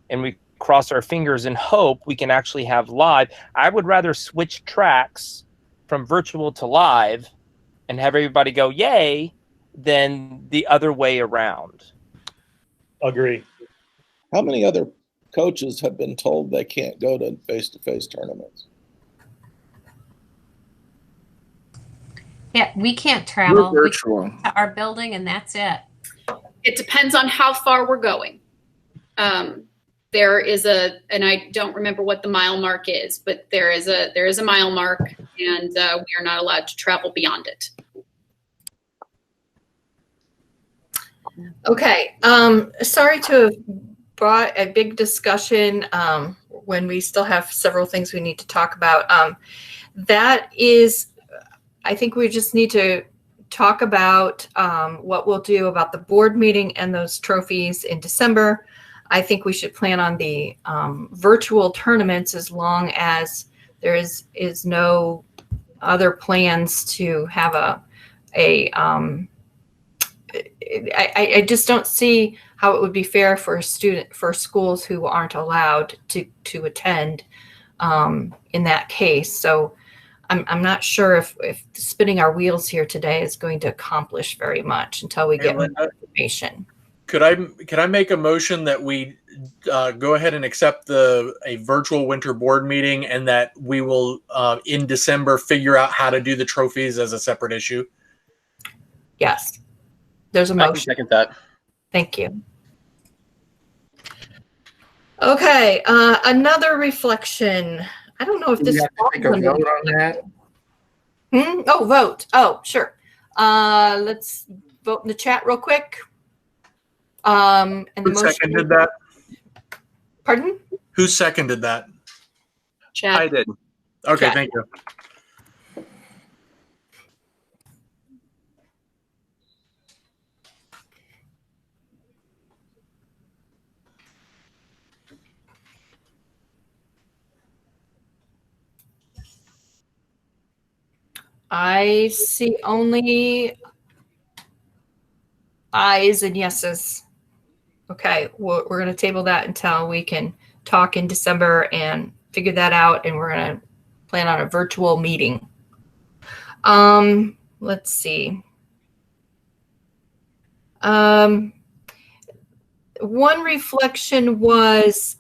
and we cross our fingers and hope we can actually have live. I would rather switch tracks from virtual to live and have everybody go, yay, than the other way around. Agree. How many other coaches have been told they can't go to face-to-face tournaments? Yeah, we can't travel. We're virtual. We to our building, and that's it. It depends on how far we're going. There is and I don't remember what the mile mark is, but there is a mile mark, and we are not allowed to travel beyond it. Okay. Sorry to have brought a big discussion when we still have several things we need to talk about. I think we just need to talk about what we'll do about the board meeting and those trophies in December. I think we should plan on the virtual tournaments as long as there is no other plans to have I just don't see how it would be fair for schools who aren't allowed to attend in that case. So I'm not sure if spinning our wheels here today is going to accomplish very much until we get more information. Could I make a motion that we go ahead and accept a virtual winter board meeting, and that we will in December figure out how to do the trophies as a separate issue? Yes. There's a motion. I can second that. Thank you. Okay, another reflection. I don't know if this. We have to take a vote on that. Oh, vote. Oh, sure. Let's vote in the chat real quick. And the Who motion. seconded that? Pardon? Who seconded that? Chad. I did. Okay, Chad. thank you. I see only ayes and yeses. Okay, we're going to table that until we can talk in December and figure that out, and we're going to plan on a virtual meeting. Let's see. one reflection was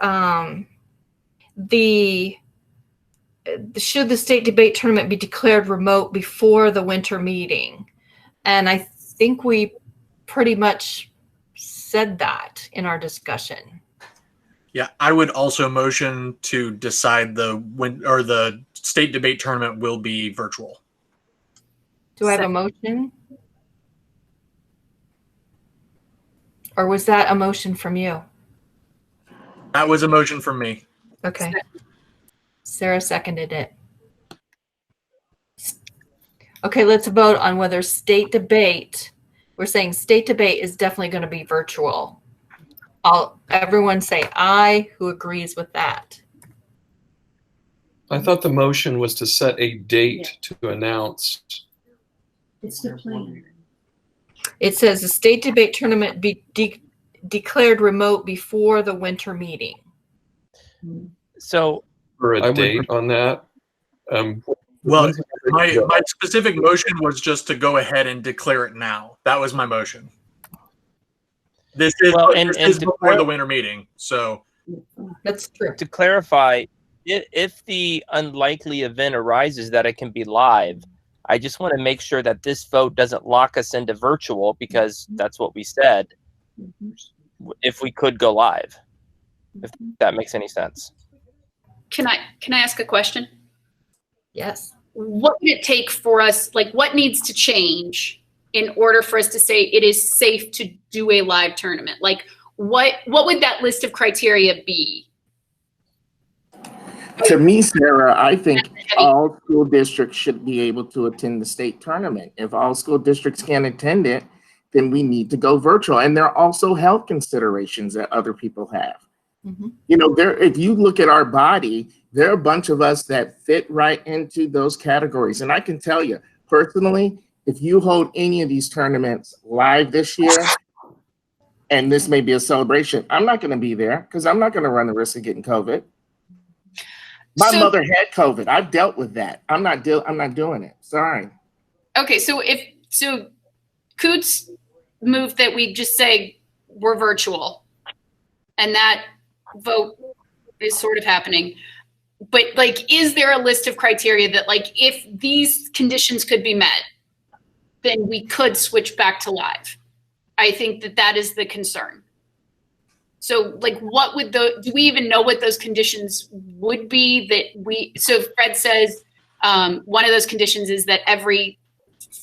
should the state debate tournament be declared remote before the winter meeting? And I think we pretty much said that in our discussion. Yeah, I would also motion to decide the state debate tournament will be virtual. Do I have a motion? Or was that a motion from you? That was a motion from me. Okay. Sarah seconded it. Okay, let's vote on whether state debate, we're saying state debate is definitely going to be virtual. Everyone say aye who agrees with that. I thought the motion was to set a date to announce. It's the plan. It says the state debate tournament be declared remote before the winter meeting. So For a date on that. Well, my specific motion was just to go ahead and declare it now. That was my motion. This is before the winter meeting, so that's true. To clarify, if the unlikely event arises that it can be live, I just want to make sure that this vote doesn't lock us into virtual, because that's what we said. If we could go live, if that makes any sense. Can I ask a question? Yes. What would it take for us, like what needs to change in order for us to say it is safe to do a live tournament? Like what would that list of criteria be? To me, Sarah, I think all school districts should be able to attend the state tournament. If all school districts can't attend it, then we need to go virtual. And there are also health considerations that other people have. Mm-hmm. You know, if you look at our body, there are a bunch of us that fit right into those categories. And I can tell you personally, if you hold any of these tournaments live this year, and this may be a celebration, I'm not going to be there because I'm not going to run the risk of getting COVID. My mother had COVID. I've dealt with that. I'm not doing it. Sorry. Okay, so Coots moved that we just say we're virtual, and that vote is sort of happening. But like, is there a list of criteria that like, if these conditions could be met, then we could switch back to live? I think that is the concern. So like, what would do we even know what those conditions would be so Fred says one of those conditions is that every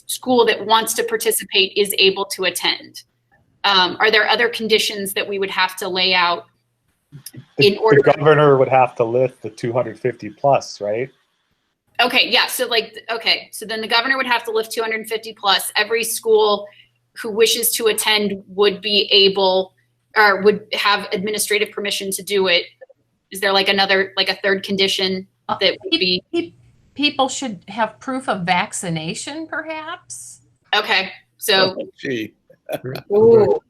school that wants to participate is able to attend. Are there other conditions that we would have to lay out in order? The governor would have to lift the 250 plus, right? Okay, yeah. So so then the governor would have to lift 250 plus. Every school who wishes to attend would be able, or would have administrative permission to do it. Is there like a third condition that would be? People should have proof of vaccination, perhaps. Okay, so. Ooh.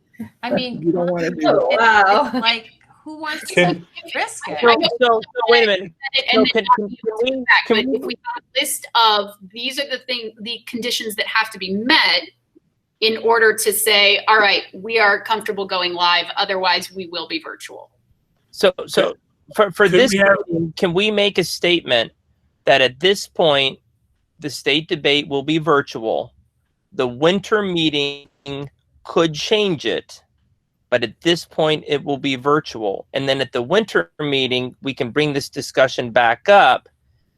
I mean, you don't want to do it's, wow. it's like, who wants to risk it? So wait a minute. And So if we have a list of these are the conditions that have to be met in order to say, all right, we are comfortable going live. Otherwise, we will be virtual. So for this, can we make a statement that at this point, the state debate will be virtual? The winter meeting could change it, but at this point, it will be virtual. And then at the winter meeting, we can bring this discussion back up.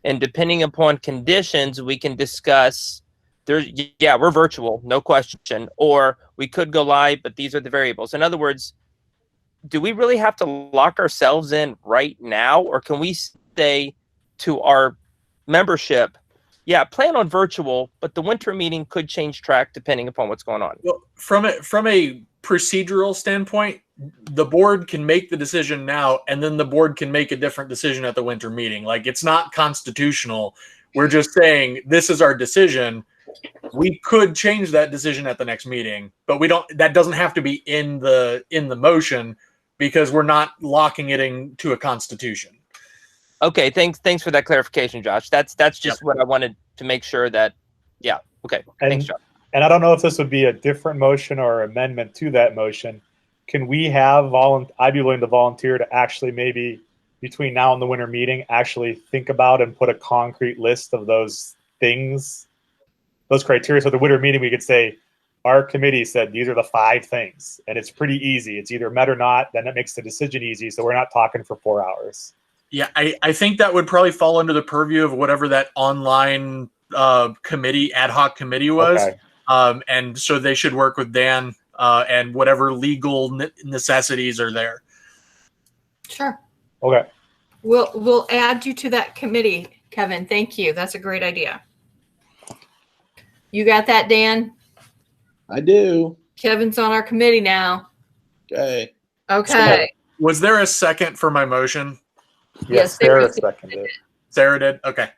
And depending upon conditions, we can discuss, we're virtual, no question. Or we could go live, but these are the variables. In other words, do we really have to lock ourselves in right now? Or can we say to our membership, plan on virtual, but the winter meeting could change track depending upon what's going on? Well, from a procedural standpoint, the board can make the decision now, and then the board can make a different decision at the winter meeting. Like, it's not constitutional. We're just saying this is our decision. We could change that decision at the next meeting, but we don't. That doesn't have to be in the motion because we're not locking it into a constitution. Okay, thanks for that clarification, Josh. That's just what I wanted to make sure that. Yeah. Okay. Thanks, Josh. And I don't know if this would be a different motion or amendment to that motion, can we have I'd be willing to volunteer to actually maybe between now and the winter meeting, actually think about and put a concrete list of those things, those criteria. So the winter meeting, we could say, our committee said these are the 5 things, and it's pretty easy. It's either met or not, then it makes the decision easy. So we're not talking for 4 hours. Yeah, I think that would probably fall under the purview of whatever that online committee, ad hoc committee was. Okay. And so they should work with Dan and whatever legal necessities are there. Sure. Okay. We'll add you to that committee, Kevin. Thank you. That's a great idea. You got that, Dan? I do. Kevin's on our committee now. Okay. Okay. So, was there a second for my motion? Yes, Sarah seconded it. Sarah did? Okay.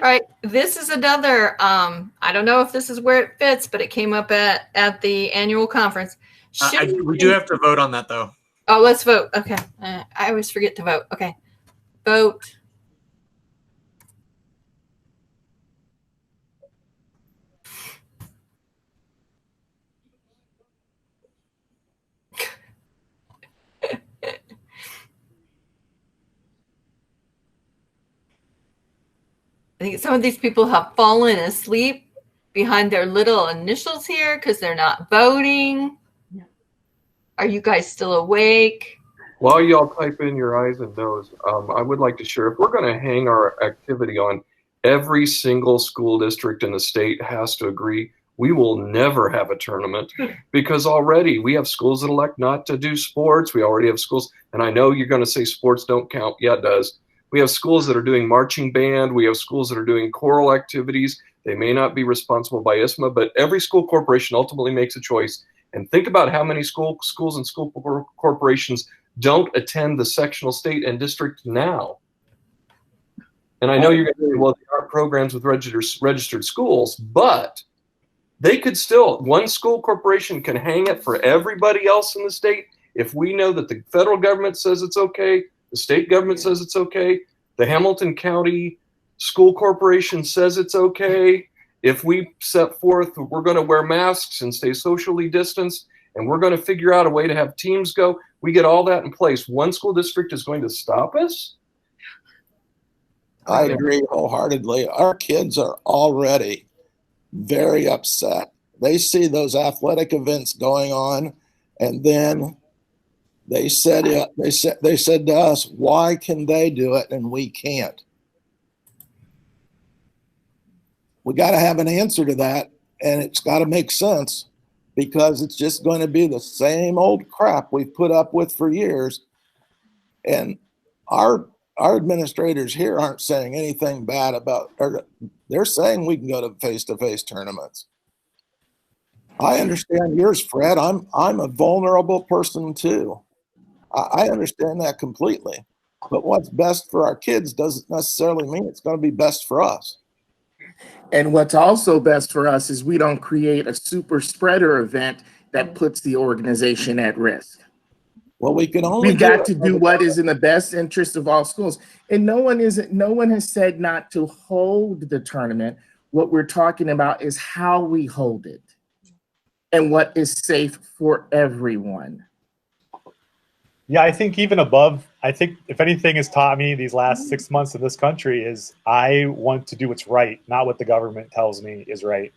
All right. This is another, I don't know if this is where it fits, but it came up at the annual conference. We do have to vote on that, though. Oh, let's vote. Okay. I always forget to vote. Okay. Vote. I think some of these people have fallen asleep behind their little initials here because they're not voting. Are you guys still awake? While y'all type in your ayes and noes, I would like to share, if we're going to hang our activity on every single school district in the state has to agree, we will never have a tournament because already we have schools that elect not to do sports. We already have schools, and I know you're going to say sports don't count. Yeah, it does. We have schools that are doing marching band. We have schools that are doing choral activities. They may not be responsible by IHSFA, but every school corporation ultimately makes a choice. And think about how many schools and school corporations don't attend the sectional, state, and district now. And I know you're going to say, well, there are programs with registered schools, but they could still, one school corporation can hang it for everybody else in the state. If we know that the federal government says it's okay, the state government says it's okay, the Hamilton County School Corporation says it's okay, if we set forth, we're going to wear masks and stay socially distanced, and we're going to figure out a way to have teams go, we get all that in place. One school district is going to stop us? I agree wholeheartedly. Our kids are already very upset. They see those athletic events going on, and then they said to us, why can they do it and we can't? We got to have an answer to that, and it's got to make sense, because it's just going to be the same old crap we've put up with for years. And our administrators here aren't saying anything bad about, or they're saying we can go to face-to-face tournaments. I understand yours, Fred. I'm a vulnerable person too. I understand that completely. But what's best for our kids doesn't necessarily mean it's going to be best for us. And what's also best for us is we don't create a super spreader event that puts the organization at risk. Well, we can only We've got to do what is in the best interest of all schools. And no one has said not to hold the tournament. What we're talking about is how we hold it and what is safe for everyone. Yeah, I think even above, I think if anything has taught me these last 6 months in this country is I want to do what's right, not what the government tells me is right.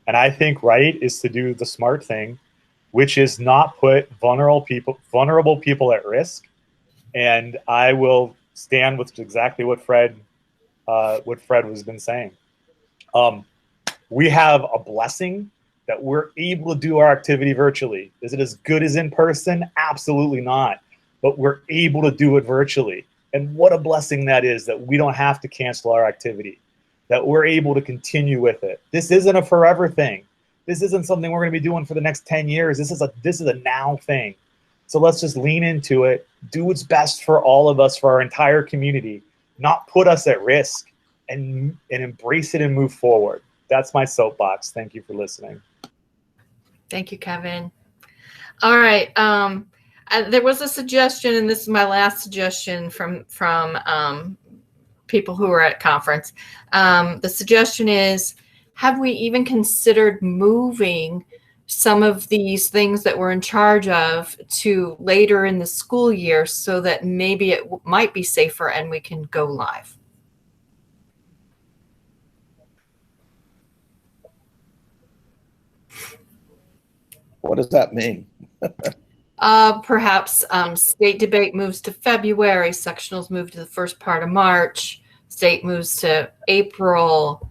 And I think right is to do the smart thing, which is not put vulnerable people at risk. And I will stand with exactly what Fred has been saying. We have a blessing that we're able to do our activity virtually. Is it as good as in person? Absolutely not. But we're able to do it virtually. And what a blessing that is, that we don't have to cancel our activity, that we're able to continue with it. This isn't a forever thing. This isn't something we're going to be doing for the next 10 years. This is a now thing. So let's just lean into it, do what's best for all of us, for our entire community, not put us at risk, and embrace it and move forward. That's my soapbox. Thank you for listening. Thank you, Kevin. All right. There was a suggestion, and this is my last suggestion from people who were at conference. The suggestion is, have we even considered moving some of these things that we're in charge of to later in the school year so that maybe it might be safer and we can go live. What does that mean? Perhaps state debate moves to February, sectionals move to the first part of March, state moves to April.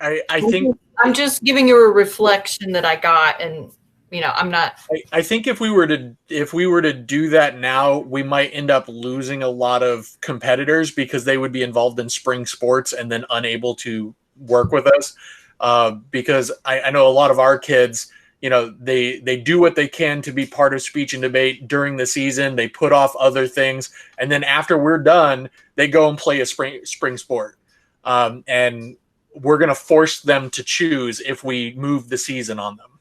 I think I'm just giving you a reflection that I got, and you know, I'm not. I think if we were to do that now, we might end up losing a lot of competitors because they would be involved in spring sports and then unable to work with us. Because I know a lot of our kids, you know, they do what they can to be part of speech and debate during the season. They put off other things, and then after we're done, they go and play a spring sport. And we're going to force them to choose if we move the season on them.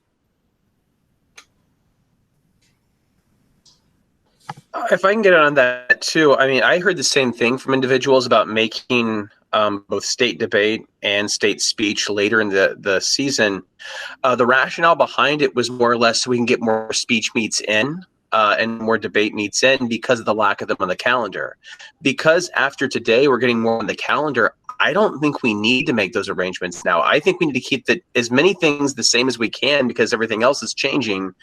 If I can get on that too, I mean, I heard the same thing from individuals about making both state debate and state speech later in the season. The rationale behind it was more or less so we can get more speech meets in and more debate meets in because of the lack of them on the calendar. Because after today, we're getting more on the calendar, I don't think we need to make those arrangements now. I think we need to keep as many things the same as we can because everything else is changing.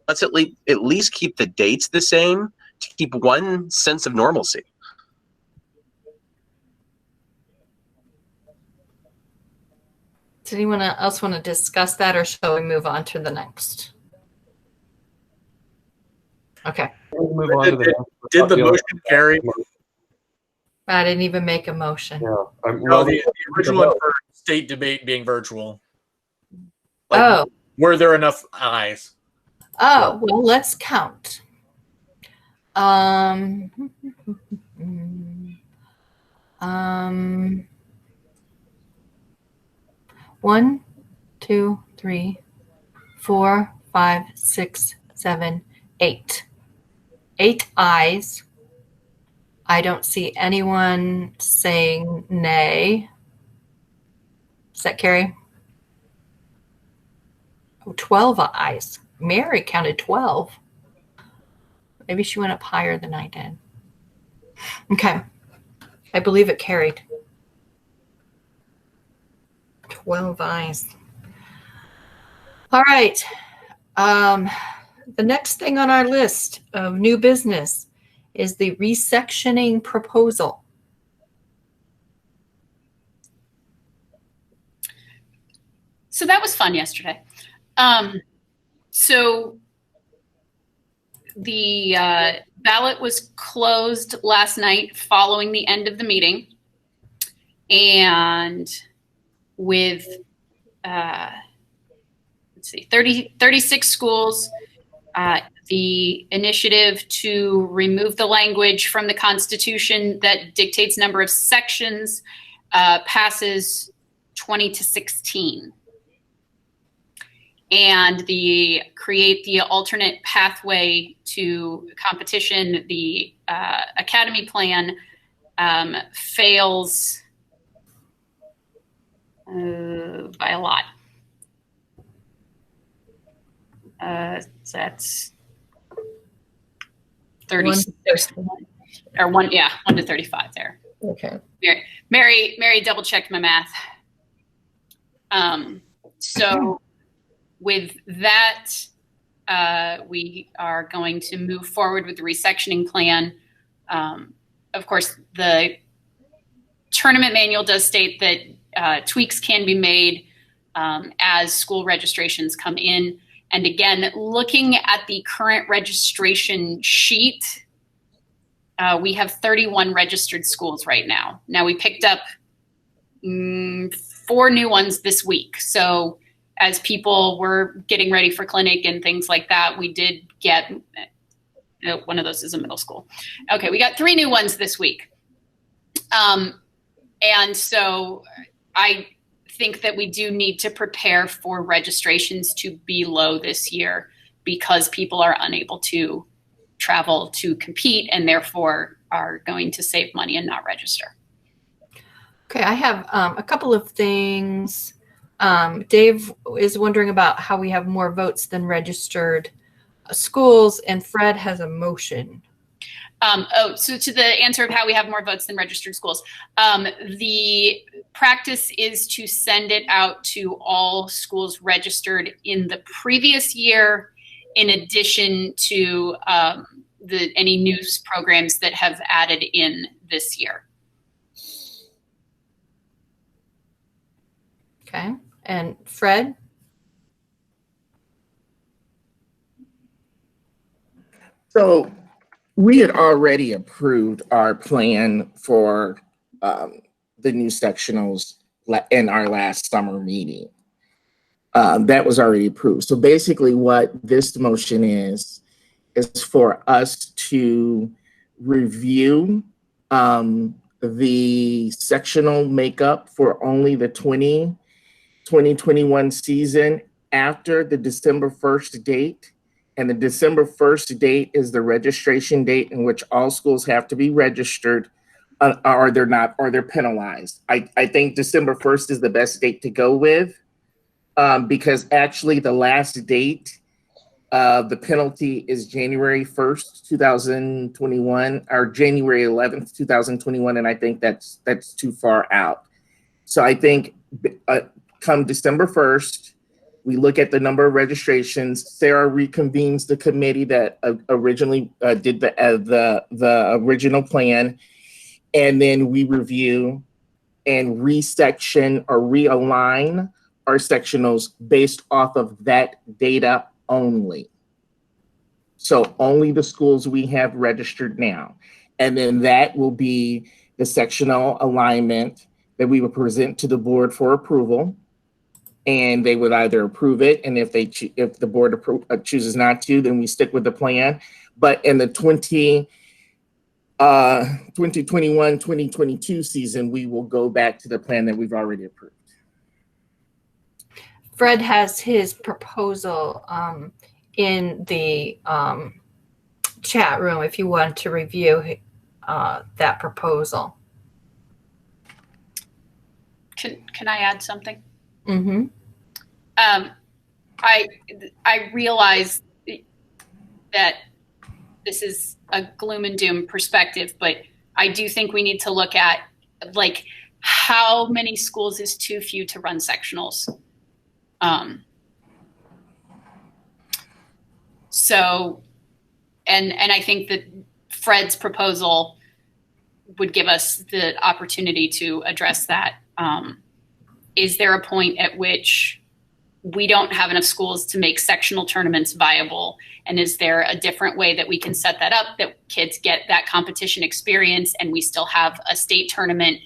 Let's at least keep the dates the same to keep one sense of normalcy. Does anyone else want to discuss that, or shall we move on to the next? Okay. We'll move on to the next. Did the motion carry? I didn't even make a motion. Yeah. No, the original one for state debate being virtual. Oh. Were there enough ayes? Oh, well, let's count. 1, 2, 3, 4, 5, 6, 7, 8. 8 ayes. I don't see anyone saying nay. Does that carry? Oh, 12 ayes. Mary counted 12. Maybe she went up higher than I did. Okay. I believe it carried. 12 ayes. All right. The next thing on our list of new business is the resectioning proposal. So that was fun yesterday. So the ballot was closed last night following the end of the meeting. And with, let's see, 36 schools, the initiative to remove the language from the Constitution that dictates number of sections passes 20-16. And the create the alternate pathway to competition, the academy plan fails by a lot. So that's 30 or 1 to 35 there. Okay. Mary double checked my math. So with that, we are going to move forward with the resectioning plan. Of course, the tournament manual does state that tweaks can be made as school registrations come in. And again, looking at the current registration sheet, we have 31 registered schools right now. Now we picked up 4 new ones this week. So as people were getting ready for clinic and things like that, we did get, one of those is a middle school. Okay, we got 3 new ones this week. And so I think that we do need to prepare for registrations to be low this year because people are unable to travel to compete and therefore are going to save money and not register. Okay, I have a couple of things. Dave is wondering about how we have more votes than registered schools, and Fred has a motion. So to the answer of how we have more votes than registered schools, the practice is to send it out to all schools registered in the previous year, in addition to any news programs that have added in this year. Okay, and Fred? So we had already approved our plan for the new sectionals in our last summer meeting. That was already approved. So basically what this motion is for us to review the sectional makeup for only the 2021 season after the December 1st date. And the December 1st date is the registration date in which all schools have to be registered, or they're not, or they're penalized. I think December 1st is the best date to go with, because actually the last date of the penalty is January 1st, 2021, or January 11th, 2021, and I think that's too far out. So I think come December 1st, we look at the number of registrations. Sarah reconvenes the committee that originally did the original plan, and then we review and resection or realign our sectionals based off of that data only. So only the schools we have registered now, and then that will be the sectional alignment that we will present to the board for approval. And they would either approve it, and if the board chooses not to, then we stick with the plan. But in the 2021-2022 season, we will go back to the plan that we've already approved. Fred has his proposal in the chat room if you want to review that proposal. Can I add something? Mm-hmm. I realize that this is a gloom and doom perspective, but I do think we need to look at, like, how many schools is too few to run sectionals. So, and I think that Fred's proposal would give us the opportunity to address that. Is there a point at which we don't have enough schools to make sectional tournaments viable? And is there a different way that we can set that up, that kids get that competition experience and we still have a state tournament,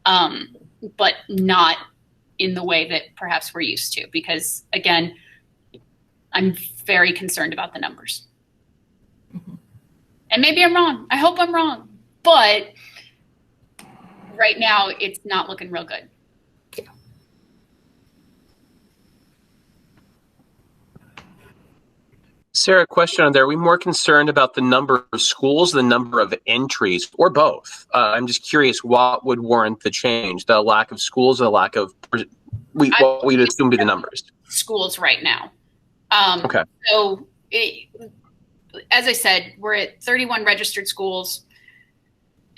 but not in the way that perhaps we're used to? Because again, I'm very concerned about the numbers. Mm-hmm. And maybe I'm wrong. I hope I'm wrong. But right now, it's not looking real good. Sarah, question on there. Are we more concerned about the number of schools, the number of entries, or both? I'm just curious what would warrant the change, the lack of schools, or the lack of, what we'd assume be the numbers? Schools right now. Okay. So, as I said, we're at 31 registered schools,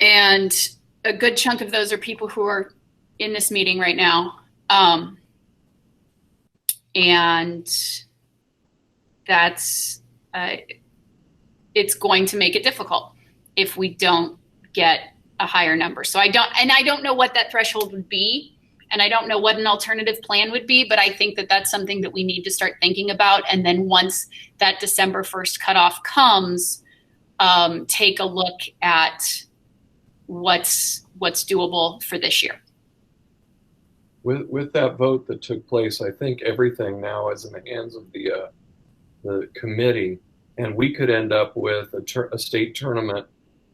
and a good chunk of those are people who are in this meeting right now. And that's, it's going to make it difficult if we don't get a higher number. So I don't know what that threshold would be, and I don't know what an alternative plan would be, but I think that that's something that we need to start thinking about. And then once that December 1st cutoff comes, take a look at what's doable for this year. With that vote that took place, I think everything now is in the hands of the committee, and we could end up with a state tournament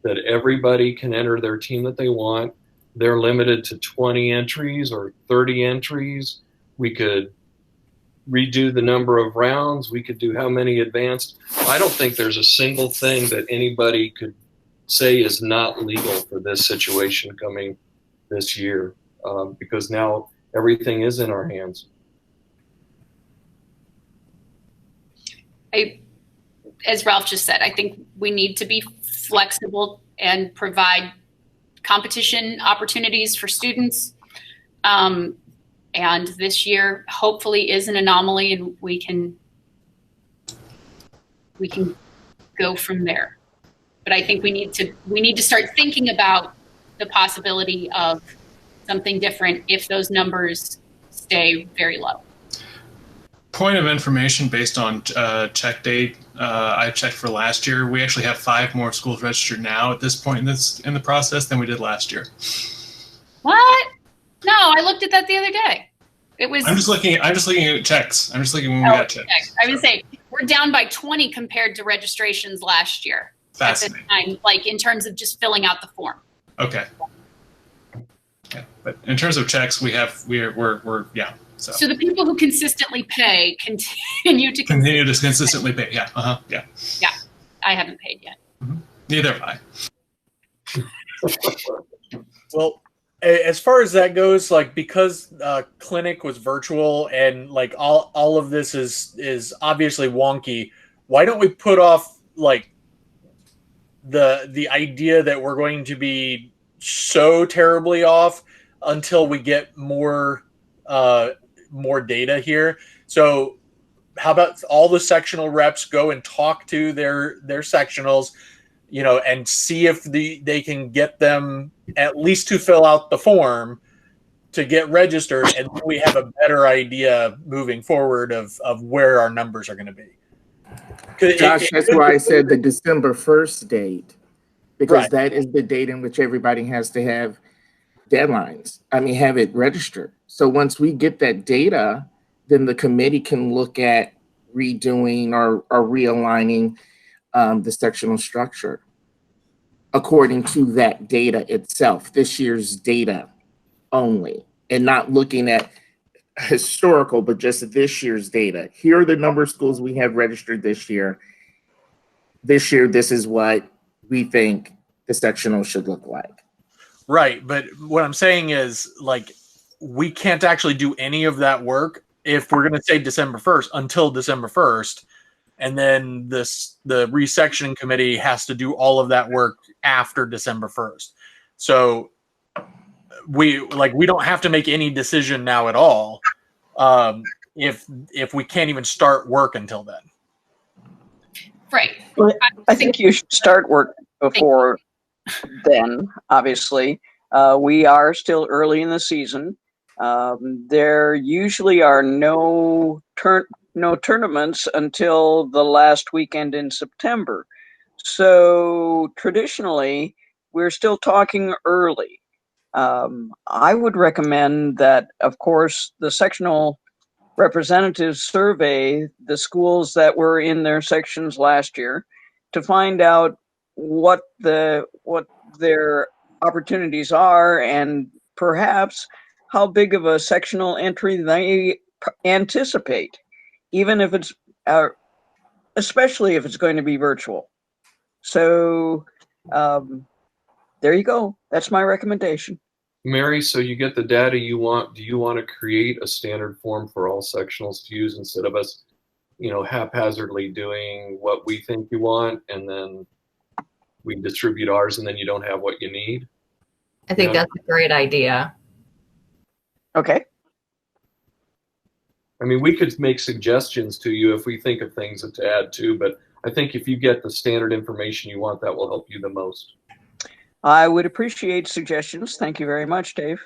that everybody can enter their team that they want. They're limited to 20 entries or 30 entries. We could redo the number of rounds. We could do how many advanced. I don't think there's a single thing that anybody could say is not legal for this situation coming this year, because now everything is in our hands. as Ralph just said, I think we need to be flexible and provide competition opportunities for students. And this year hopefully is an anomaly, and we can go from there. But I think we need to start thinking about the possibility of something different if those numbers stay very low. Point of information based on check date. I checked for last year. We actually have 5 more schools registered now at this point in the process than we did last year. What? No, I looked at that the other day. It was. I'm just looking at checks. I'm just looking when we got checks. I would say we're down by 20 compared to registrations last year. Fascinating. At this time, like in terms of just filling out the form. Okay. Yeah, but in terms of checks, we're yeah. So the people who consistently pay continue to consistently pay. Yeah. Yeah. Yeah. I haven't paid yet. Mm-hmm. Neither have I. Well, as far as that goes, like, because clinic was virtual and like all of this is obviously wonky, why don't we put off like the idea that we're going to be so terribly off until we get more data here? So how about all the sectional reps go and talk to their sectionals, you know, and see if they can get them at least to fill out the form to get registered, and we have a better idea moving forward of where our numbers are going to be. Josh, that's why I said the December 1st date, because Right. that is the date in which everybody has to have deadlines. I mean, have it registered. So once we get that data, then the committee can look at redoing or realigning the sectional structure according to that data itself, this year's data only, and not looking at historical, but just this year's data. Here are the number of schools we have registered this year. This year, this is what we think the sectional should look like. Right, but what I'm saying is, like, we can't actually do any of that work if we're going to say December 1st until December 1st, and then the resectioning committee has to do all of that work after December 1st. So we don't have to make any decision now at all if we can't even start work until then. Right. Well, I think you should start work before then, obviously. We are still early in the season. There usually are no tournaments until the last weekend in September. So traditionally, we're still talking early. I would recommend that, of course, the sectional representatives survey the schools that were in their sections last year to find out what their opportunities are, and perhaps how big of a sectional entry they anticipate, even if it's especially if it's going to be virtual. So there you go. That's my recommendation. Mary, so you get the data you want. Do you want to create a standard form for all sectionals to use instead of us, haphazardly doing what we think you want, and then we distribute ours, and then you don't have what you need? I think that's a great idea. Okay. I mean, we could make suggestions to you if we think of things to add to, but I think if you get the standard information you want, that will help you the most. I would appreciate suggestions. Thank you very much, Dave.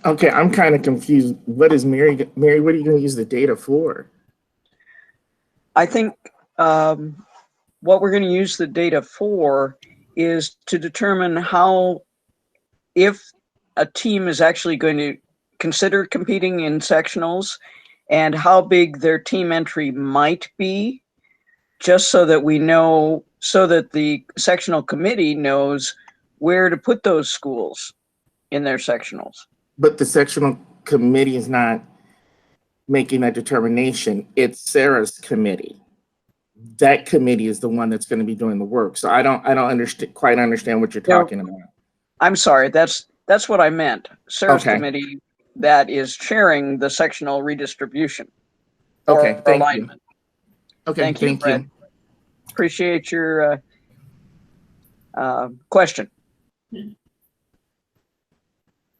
Okay, I'm kind of confused. What is Mary, what are you going to use the data for? I think what we're going to use the data for is to determine if a team is actually going to consider competing in sectionals and how big their team entry might be, just so that we know, so that the sectional committee knows where to put those schools in their sectionals. But the sectional committee is not making that determination. It's Sarah's committee. That committee is the one that's going to be doing the work. So I don't quite understand what you're talking about. I'm sorry. That's what I meant. Sarah's committee that is chairing the sectional redistribution. Okay, thank you. Okay, Thank you, Fred. Appreciate your question.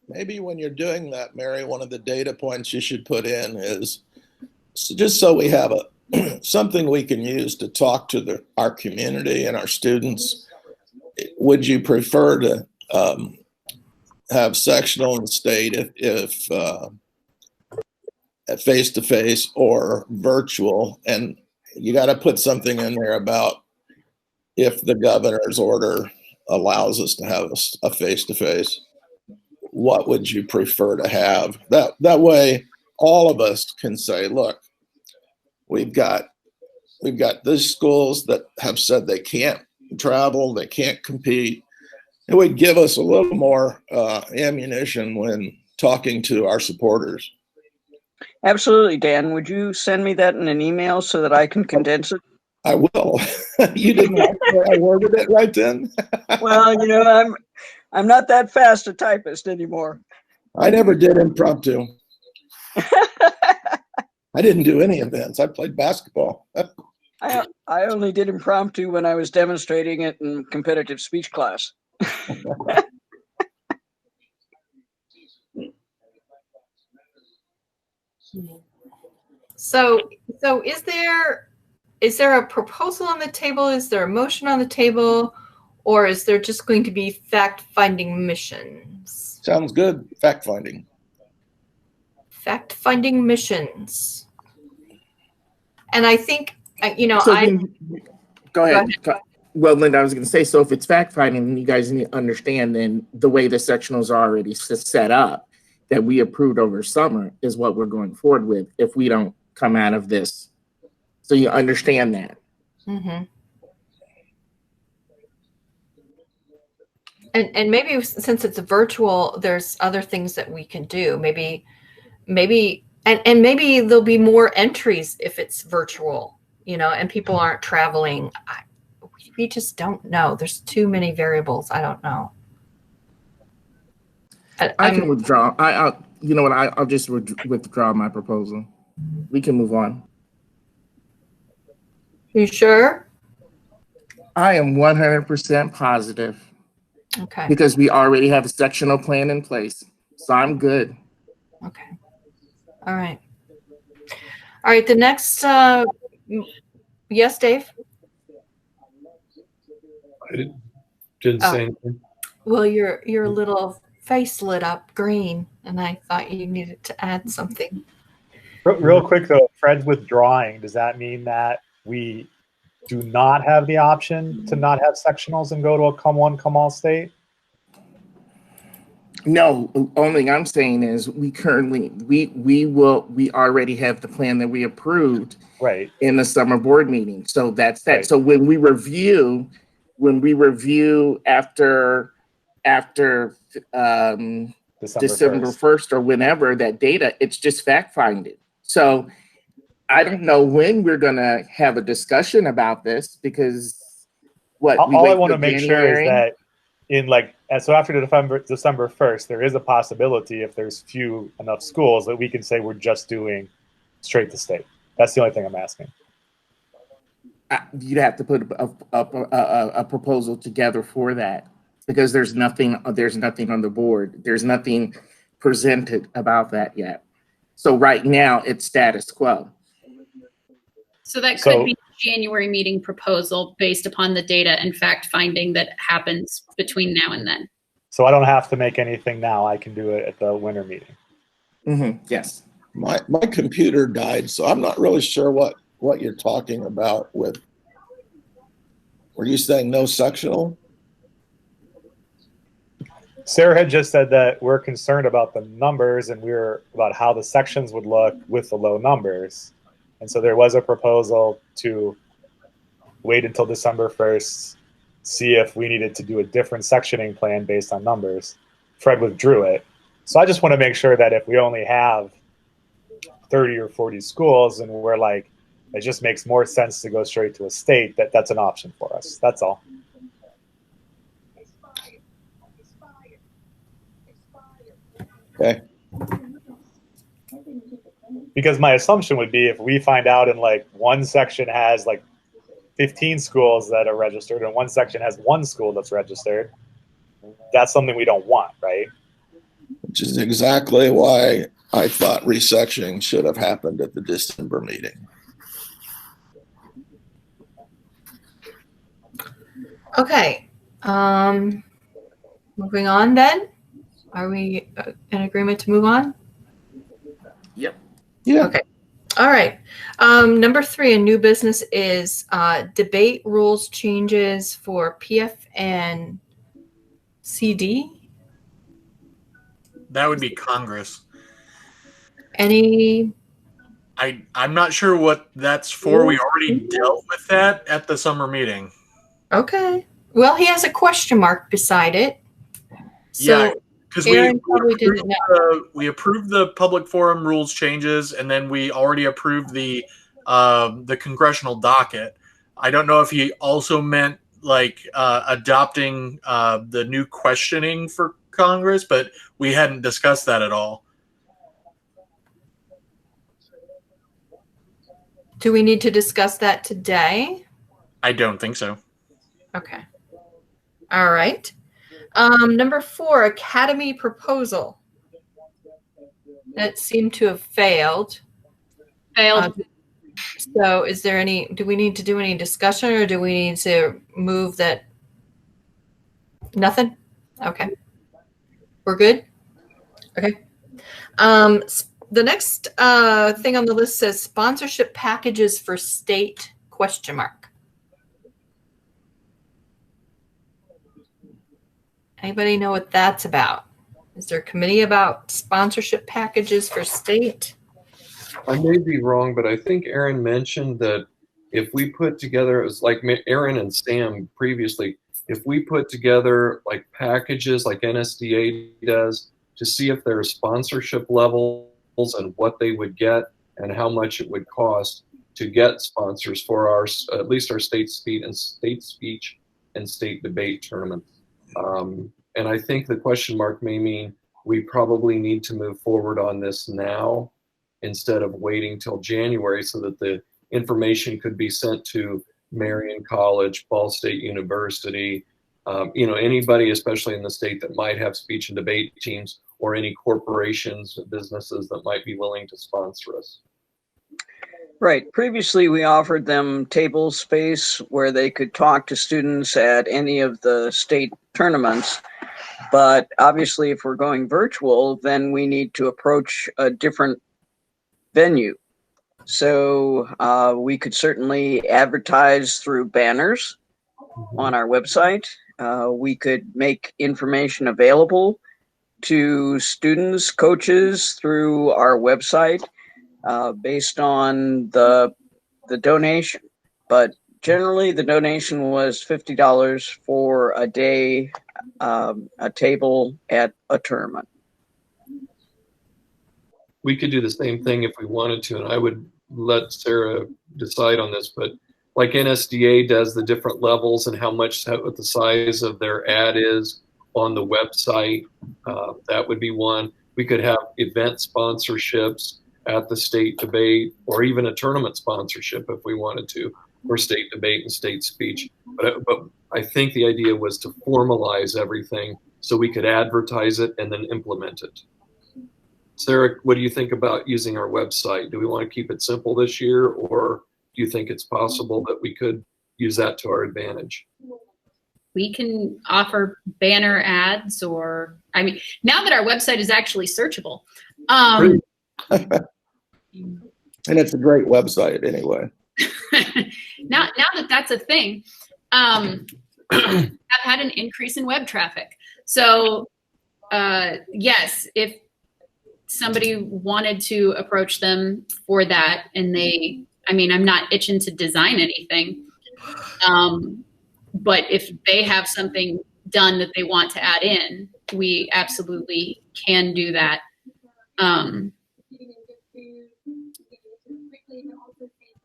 Maybe when you're doing that, Mary, one of the data points you should put in is just so we have something we can use to talk to our community and our students. Would you prefer to have sectional and state if at face-to-face or virtual? And you got to put something in there about if the governor's order allows us to have a face-to-face, what would you prefer to have? That way all of us can say, look, we've got these schools that have said they can't travel, they can't compete. It would give us a little more ammunition when talking to our supporters. Absolutely, Dan. Would you send me that in an email so that I can condense it? I will. You didn't like the way I worded it right then? Well, you know, I'm not that fast a typist anymore. I never did impromptu. I didn't do any events. I played basketball. I only did impromptu when I was demonstrating it in competitive speech class. So is there a proposal on the table? Is there a motion on the table? Or is there just going to be fact-finding missions? Sounds good. Fact-finding. Fact-finding missions. And I think, you know, So go ahead. Well, Linda, I was going to say, so if it's fact-finding, you guys need to understand then the way the sectionals are already set up that we approved over summer is what we're going forward with if we don't come out of this. So you understand that. Mm-hmm. And maybe since it's virtual, there's other things that we can do. Maybe there'll be more entries if it's virtual, you know, and people aren't traveling. We just don't know. There's too many variables. I don't know. I can withdraw. You know what? I'll just withdraw my proposal. We can move on. You sure? I am 100% positive. Okay. Because we already have a sectional plan in place. So I'm good. Okay. All right. All right. The next, yes, Dave? I didn't say anything. Well, your little face lit up green, and I thought you needed to add something. Real quick though, Fred's withdrawing. Does that mean that we do not have the option to not have sectionals and go to a come one, come all state? No, only thing I'm saying is we already have the plan that we approved right in the summer board meeting. So that's that. Right. So when we review after December 1st or whenever that data, it's just fact finding. So I don't know when we're gonna have a discussion about this because all I want to make sure is that so after December 1st, there is a possibility if there's few enough schools that we can say we're just doing straight to state. That's the only thing I'm asking. You'd have to put a proposal together for that because there's nothing on the board. There's nothing presented about that yet. So right now it's status quo. So that could be a January meeting proposal based upon the data and fact finding that happens between now and then. So I don't have to make anything now. I can do it at the winter meeting. Mm-hmm. Yes. My computer died, so I'm not really sure what you're talking about with. Were you saying no sectional? Sarah had just said that we're concerned about the numbers and about how the sections would look with the low numbers. And so there was a proposal to wait until December 1st, see if we needed to do a different sectioning plan based on numbers. Fred withdrew it. So I just want to make sure that if we only have 30 or 40 schools and we're like, it just makes more sense to go straight to a state, that's an option for us. That's all. Okay. because my assumption would be if we find out in like one section has like 15 schools that are registered and one section has one school that's registered, that's something we don't want, right? Which is exactly why I thought resectioning should have happened at the December meeting. Okay. Moving on then. Are we in agreement to move on? Yep. Yeah. Okay. All right. Number 3 in new business is debate rules changes for PF and CD. That would be Congress. Any? I'm not sure what that's for. We already dealt with that at the summer meeting. Okay. Well, he has a question mark beside it. So Yeah, because we approved the public forum rules changes, and then we already approved the congressional docket. I don't know if he also meant like adopting the new questioning for Congress, but we hadn't discussed that at all. do we need to discuss that today? I don't think so. Okay. All right. Number 4, Academy proposal. That seemed to have failed. Failed. So is there any, do we need to do any discussion or do we need to move that? Nothing? Okay. We're good? Okay. The next thing on the list says sponsorship packages for state ? Anybody know what that's about? Is there a committee about sponsorship packages for state? I may be wrong, but I think Aaron mentioned that if we put together, it was like Aaron and Sam previously, if we put together like packages like NSDA does to see if there are sponsorship levels and what they would get and how much it would cost to get sponsors for our, at least our state speech and state debate tournaments. And I think the question mark may mean we probably need to move forward on this now instead of waiting till January so that the information could be sent to Marion College, Ball State University, anybody, especially in the state that might have speech and debate teams, or any corporations, businesses that might be willing to sponsor us. Right. Previously, we offered them table space where they could talk to students at any of the state tournaments. But obviously, if we're going virtual, then we need to approach a different venue. So we could certainly advertise through banners on our website. We could make information available to students, coaches through our website based on the donation. But generally, the donation was $50 for a day, a table at a tournament. We could do the same thing if we wanted to, and I would let Sarah decide on this, but like NSDA does the different levels and how much, what the size of their ad is on the website, that would be one. We could have event sponsorships at the state debate, or even a tournament sponsorship if we wanted to, for state debate and state speech. But I think the idea was to formalize everything so we could advertise it and then implement it. Sarah, what do you think about using our website? Do we want to keep it simple this year, or do you think it's possible that we could use that to our advantage? We can offer banner ads, or, I mean, now that our website is actually searchable. And it's a great website anyway. now that that's a thing, I've had an increase in web traffic. So yes, if somebody wanted to approach them for that, and they, I mean, I'm not itching to design anything, but if they have something done that they want to add in, we absolutely can do that.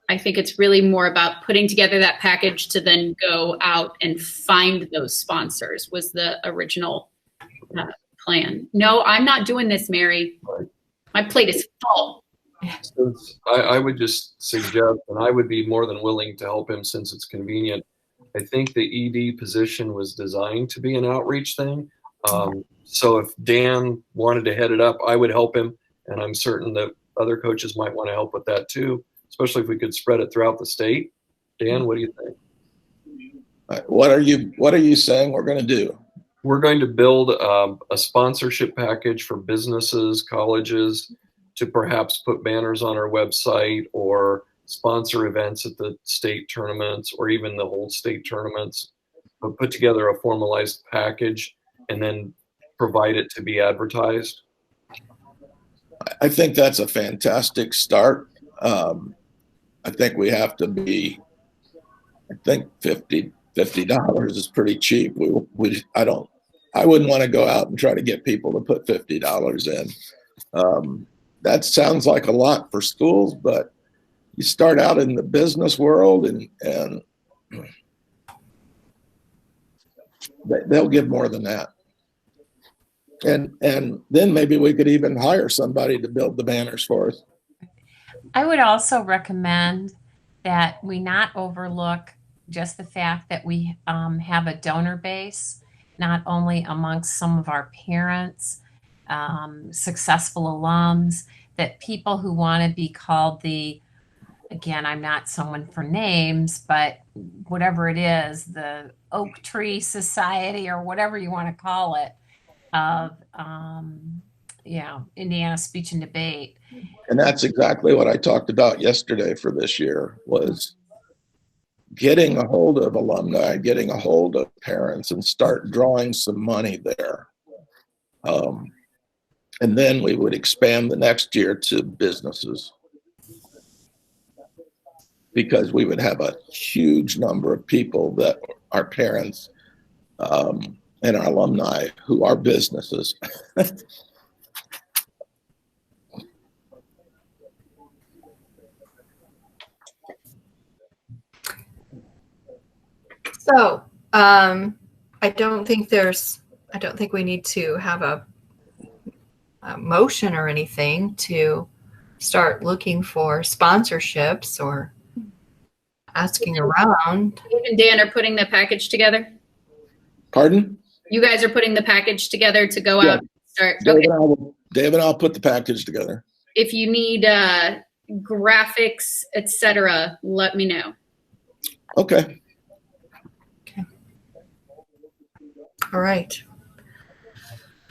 I think it's really more about putting together that package to then go out and find those sponsors was the original plan. No, I'm not doing this, Mary. My plate is full. Since I would just suggest, and I would be more than willing to help him since it's convenient. I think the ED position was designed to be an outreach thing. So if Dan wanted to head it up, I would help him. And I'm certain that other coaches might want to help with that too, especially if we could spread it throughout the state. Dan, what do you think? What are you saying we're going to do? We're going to build a sponsorship package for businesses, colleges, to perhaps put banners on our website or sponsor events at the state tournaments or even the whole state tournaments, but put together a formalized package and then provide it to be advertised. I think that's a fantastic start. I think we have to be, I think $50 is pretty cheap. I wouldn't want to go out and try to get people to put $50 in. That sounds like a lot for schools, but you start out in the business world and they'll give more than that. And then maybe we could even hire somebody to build the banners for us. I would also recommend that we not overlook just the fact that we have a donor base, not only amongst some of our parents, successful alums, that people who want to be called again, I'm not someone for names, but whatever it is, the Oak Tree Society or whatever you want to call it, of Indiana Speech and Debate. And that's exactly what I talked about yesterday for this year, was getting a hold of alumni, getting a hold of parents, and start drawing some money there. And then we would expand the next year to businesses, because we would have a huge number of people that are parents and our alumni who are businesses. So I don't think we need to have a motion or anything to start looking for sponsorships or asking around. You and Dan are putting the package together? Pardon? You guys are putting the package together to go out and start? Dave and I'll put the package together. If you need graphics, etc., let me know. Okay. All right.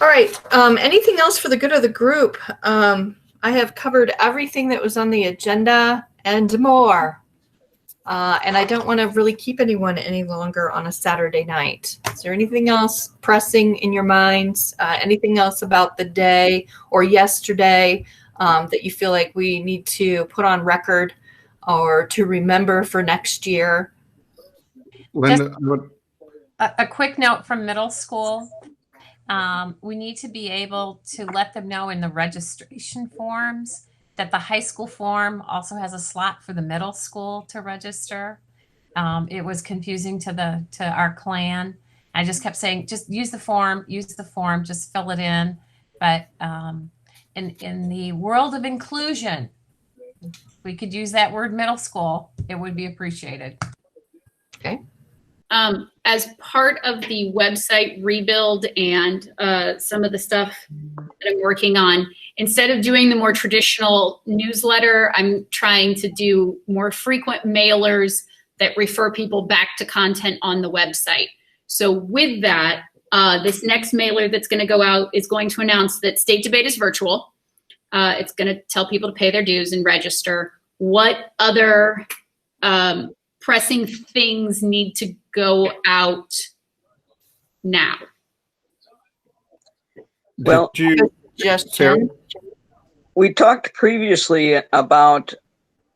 All right. Anything else for the good of the group? I have covered everything that was on the agenda and more. And I don't want to really keep anyone any longer on a Saturday night. Is there anything else pressing in your minds? Anything else about the day or yesterday that you feel like we need to put on record or to remember for next year? Linda, A quick note from middle school. We need to be able to let them know in the registration forms that the high school form also has a slot for the middle school to register. It was confusing to our clan. I just kept saying, just use the form, just fill it in. But in the world of inclusion, we could use that word middle school. It would be appreciated. Okay. As part of the website rebuild and some of the stuff that I'm working on, instead of doing the more traditional newsletter, I'm trying to do more frequent mailers that refer people back to content on the website. So with that, this next mailer that's going to go out is going to announce that state debate is virtual. It's going to tell people to pay their dues and register. What other pressing things need to go out now? Well, we talked previously about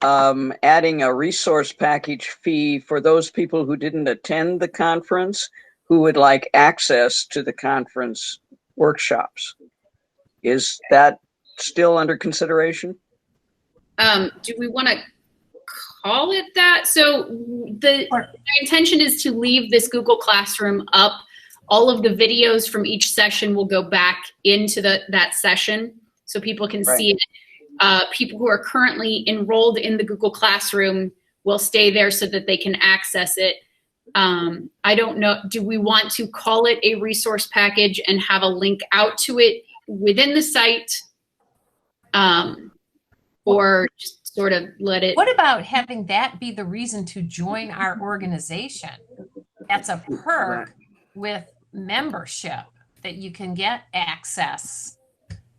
adding a resource package fee for those people who didn't attend the conference, who would like access to the conference workshops. Is that still under consideration? Do we want to call it that? So the intention is to leave this Google Classroom up. All of the videos from each session will go back into that session so people can see it. People who are currently enrolled in the Google Classroom will stay there so that they can access it. I don't know, do we want to call it a resource package and have a link out to it within the site? Or just sort of let it. What about having that be the reason to join our organization? That's a perk with membership, that you can get access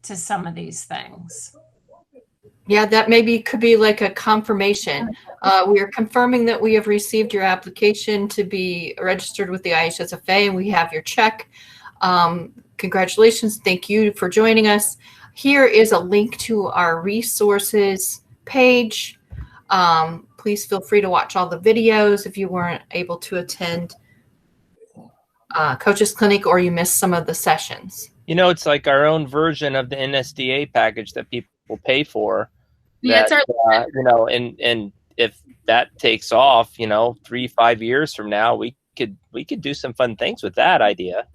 to some of these things. Yeah, that maybe could be like a confirmation. We are confirming that we have received your application to be registered with the IHSFA, and we have your check. Congratulations. Thank you for joining us. Here is a link to our resources page. Please feel free to watch all the videos if you weren't able to attend Coaches Clinic or you missed some of the sessions. You know, it's like our own version of the NSDA package that people pay for. Yeah, That, it's our you know, and if that takes off, you know, 3-5 years from now, we could do some fun things with that idea.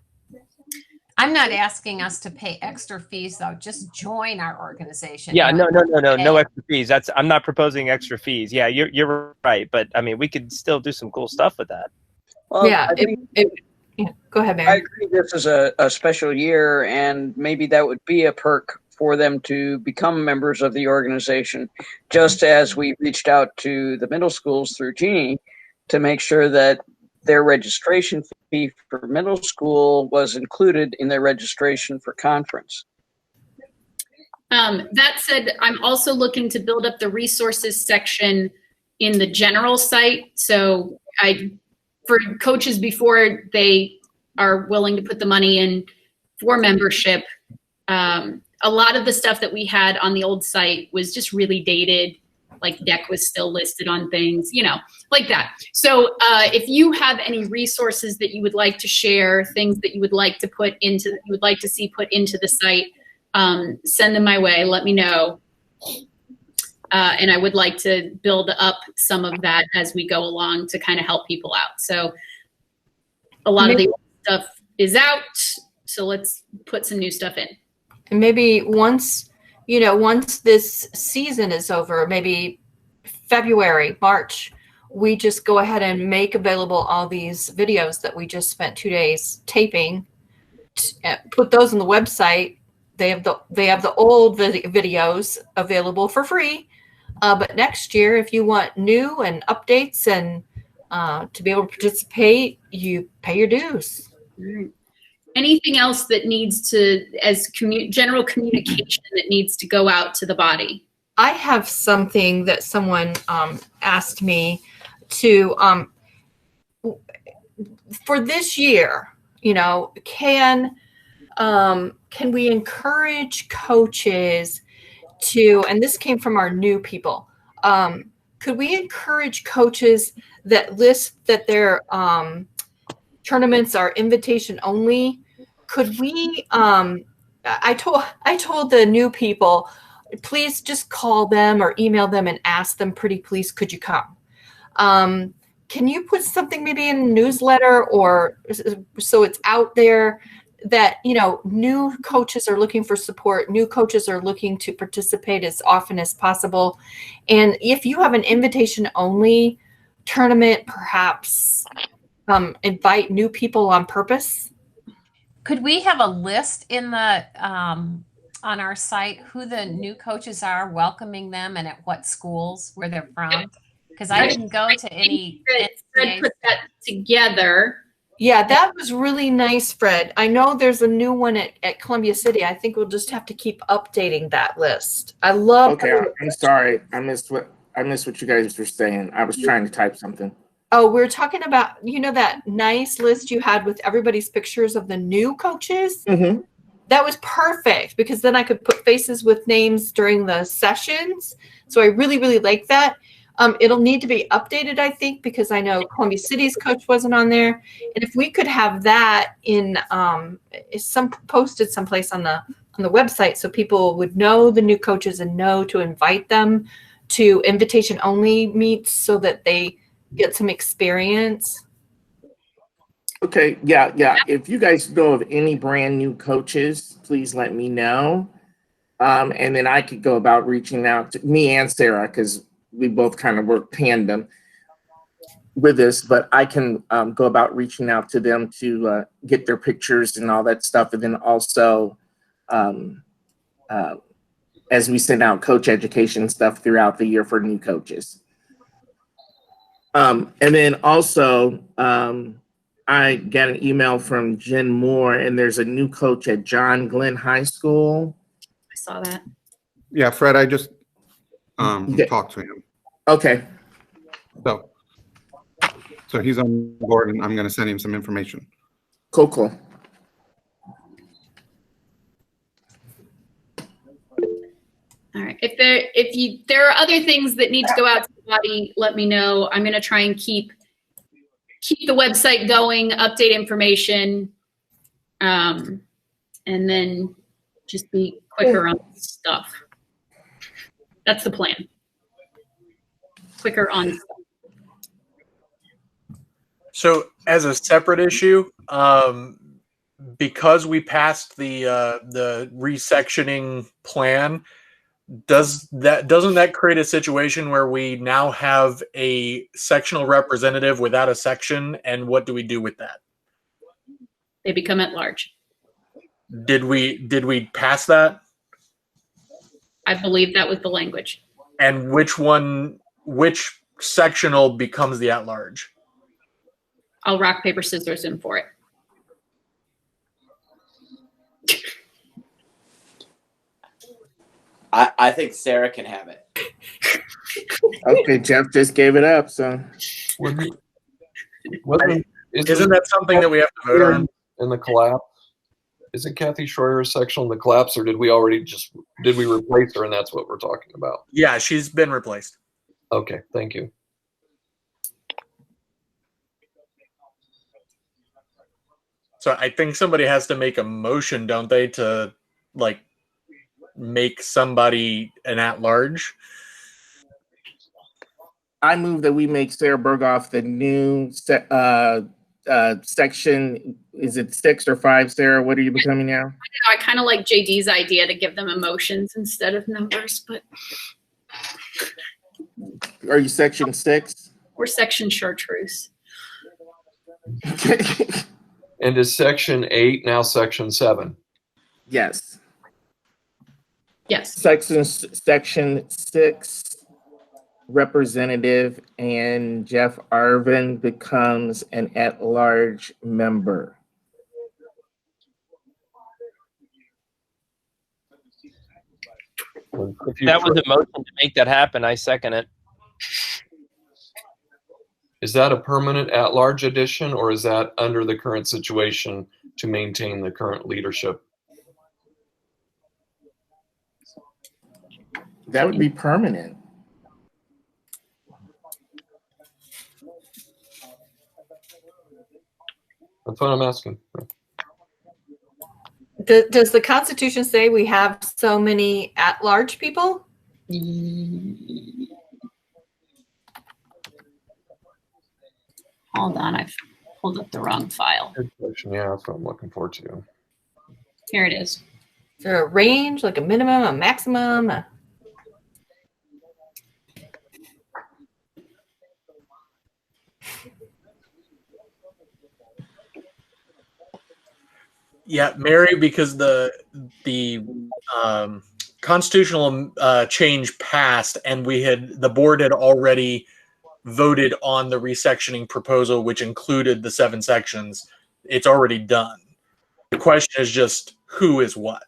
I'm not asking us to pay extra fees, though. Just join our organization. Yeah, no extra fees. I'm not proposing extra fees. Yeah, you're right, but I mean, we could still do some cool stuff with that. Well, Yeah, yeah, go ahead, I Mary. agree this is a special year, and maybe that would be a perk for them to become members of the organization, just as we reached out to the middle schools through Jeannie to make sure that their registration fee for middle school was included in their registration for conference. That said, I'm also looking to build up the resources section in the general site. So for coaches, before they are willing to put the money in for membership, a lot of the stuff that we had on the old site was just really dated. Like deck was still listed on things, you know, like that. So if you have any resources that you would like to share, things that you would like to put into, you would like to see put into the site, send them my way. Let me know. And I would like to build up some of that as we go along to kind of help people out. So a lot of the old stuff is out. So let's put some new stuff in. And maybe once this season is over, maybe February, March, we just go ahead and make available all these videos that we just spent 2 days taping, put those on the website. They have the old videos available for free. But next year, if you want new and updates and to be able to participate, you pay your dues. Anything else that needs to, as general communication that needs to go out to the body? I have something that someone asked me to, for this year, you know, can we encourage coaches to, and this came from our new people, could we encourage coaches that list that their tournaments are invitation only? Could we, I told the new people, please just call them or email them and ask them, pretty please, could you come? Can you put something maybe in a newsletter or so it's out there that, you know, new coaches are looking for support, new coaches are looking to participate as often as possible. And if you have an invitation only tournament, perhaps invite new people on purpose. Could we have a list in the on our site who the new coaches are, welcoming them, and at what schools, where they're from? Because I didn't go to any. Fred put that together. Yeah, that was really nice, Fred. I know there's a new one at Columbia City. I think we'll just have to keep updating that list. I love. Okay, I'm sorry. I missed what you guys were saying. I was trying to type something. Oh, we're talking about, you know, that nice list you had with everybody's pictures of the new coaches? Mm-hmm. That was perfect because then I could put faces with names during the sessions. So I really, really like that. It'll need to be updated, I think, because I know Columbia City's coach wasn't on there. And if we could have that in posted someplace on the website so people would know the new coaches and know to invite them to invitation only meets so that they get some experience. Okay, yeah. If you guys know of any brand new coaches, please let me know. And then I could go about reaching out to me and Sarah, because we both kind of work tandem with this, but I can go about reaching out to them to get their pictures and all that stuff. And then also, as we send out coach education stuff throughout the year for new coaches. And then also, I got an email from Jen Moore, and there's a new coach at John Glenn High School. I saw that. Yeah, Fred, I just talked to him. Okay. So he's on board, and I'm going to send him some information. Cool. All right. If there are other things that need to go out to the body, let me know. I'm going to try and keep the website going, update information, and then just be quicker on stuff. That's the plan. Quicker on stuff. So as a separate issue, because we passed the resectioning plan, doesn't that create a situation where we now have a sectional representative without a section, and what do we do with that? They become at large. Did we pass that? I believe that was the language. And which sectional becomes the at large? I'll rock, paper, scissors in for it. I think Sarah can have it. Okay, Jeff just gave it up, so. Isn't that something that we have to vote on? In the collapse? Is it Kathy Schroer's section in the collapse, or did we replace her and that's what we're talking about? Yeah, she's been replaced. Okay, thank you. So I think somebody has to make a motion, don't they, to like make somebody an at-large? I move that we make Sarah Berghoff the new section. Is it 6 or 5, Sarah? What are you becoming now? I kind of like JD's idea to give them emotions instead of numbers, but Are you section 6? we're section chartreuse. And is section 8 now section 7? Yes. Yes. Section 6 representative, and Jeff Arvin becomes an at-large member. That was a motion to make that happen. I second it. Is that a permanent at-large addition, or is that under the current situation to maintain the current leadership? That would be permanent. That's what I'm asking. Does the Constitution say we have so many at-large people? Hold on, I've pulled up the wrong file. Good question. Yeah, that's what I'm looking forward to. Here it is. Is there a range, like a minimum, a maximum? Yeah, Mary, because the constitutional change passed, and the board had already voted on the resectioning proposal, which included the 7 sections. It's already done. The question is just who is what.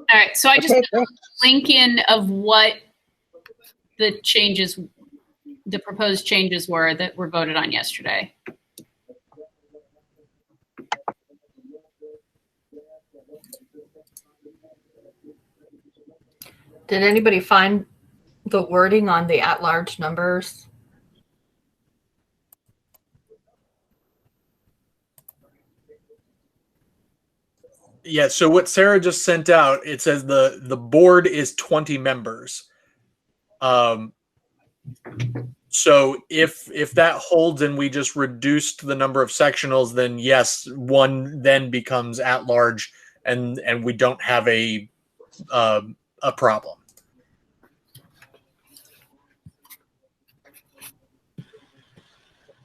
All right, so I just put a link in of what the changes, the proposed changes were that were voted on yesterday. Did anybody find the wording on the at-large numbers? Yeah, so what Sarah just sent out, it says the board is 20 members. So if that holds and we just reduced the number of sectionals, then yes, one then becomes at large, and we don't have a problem.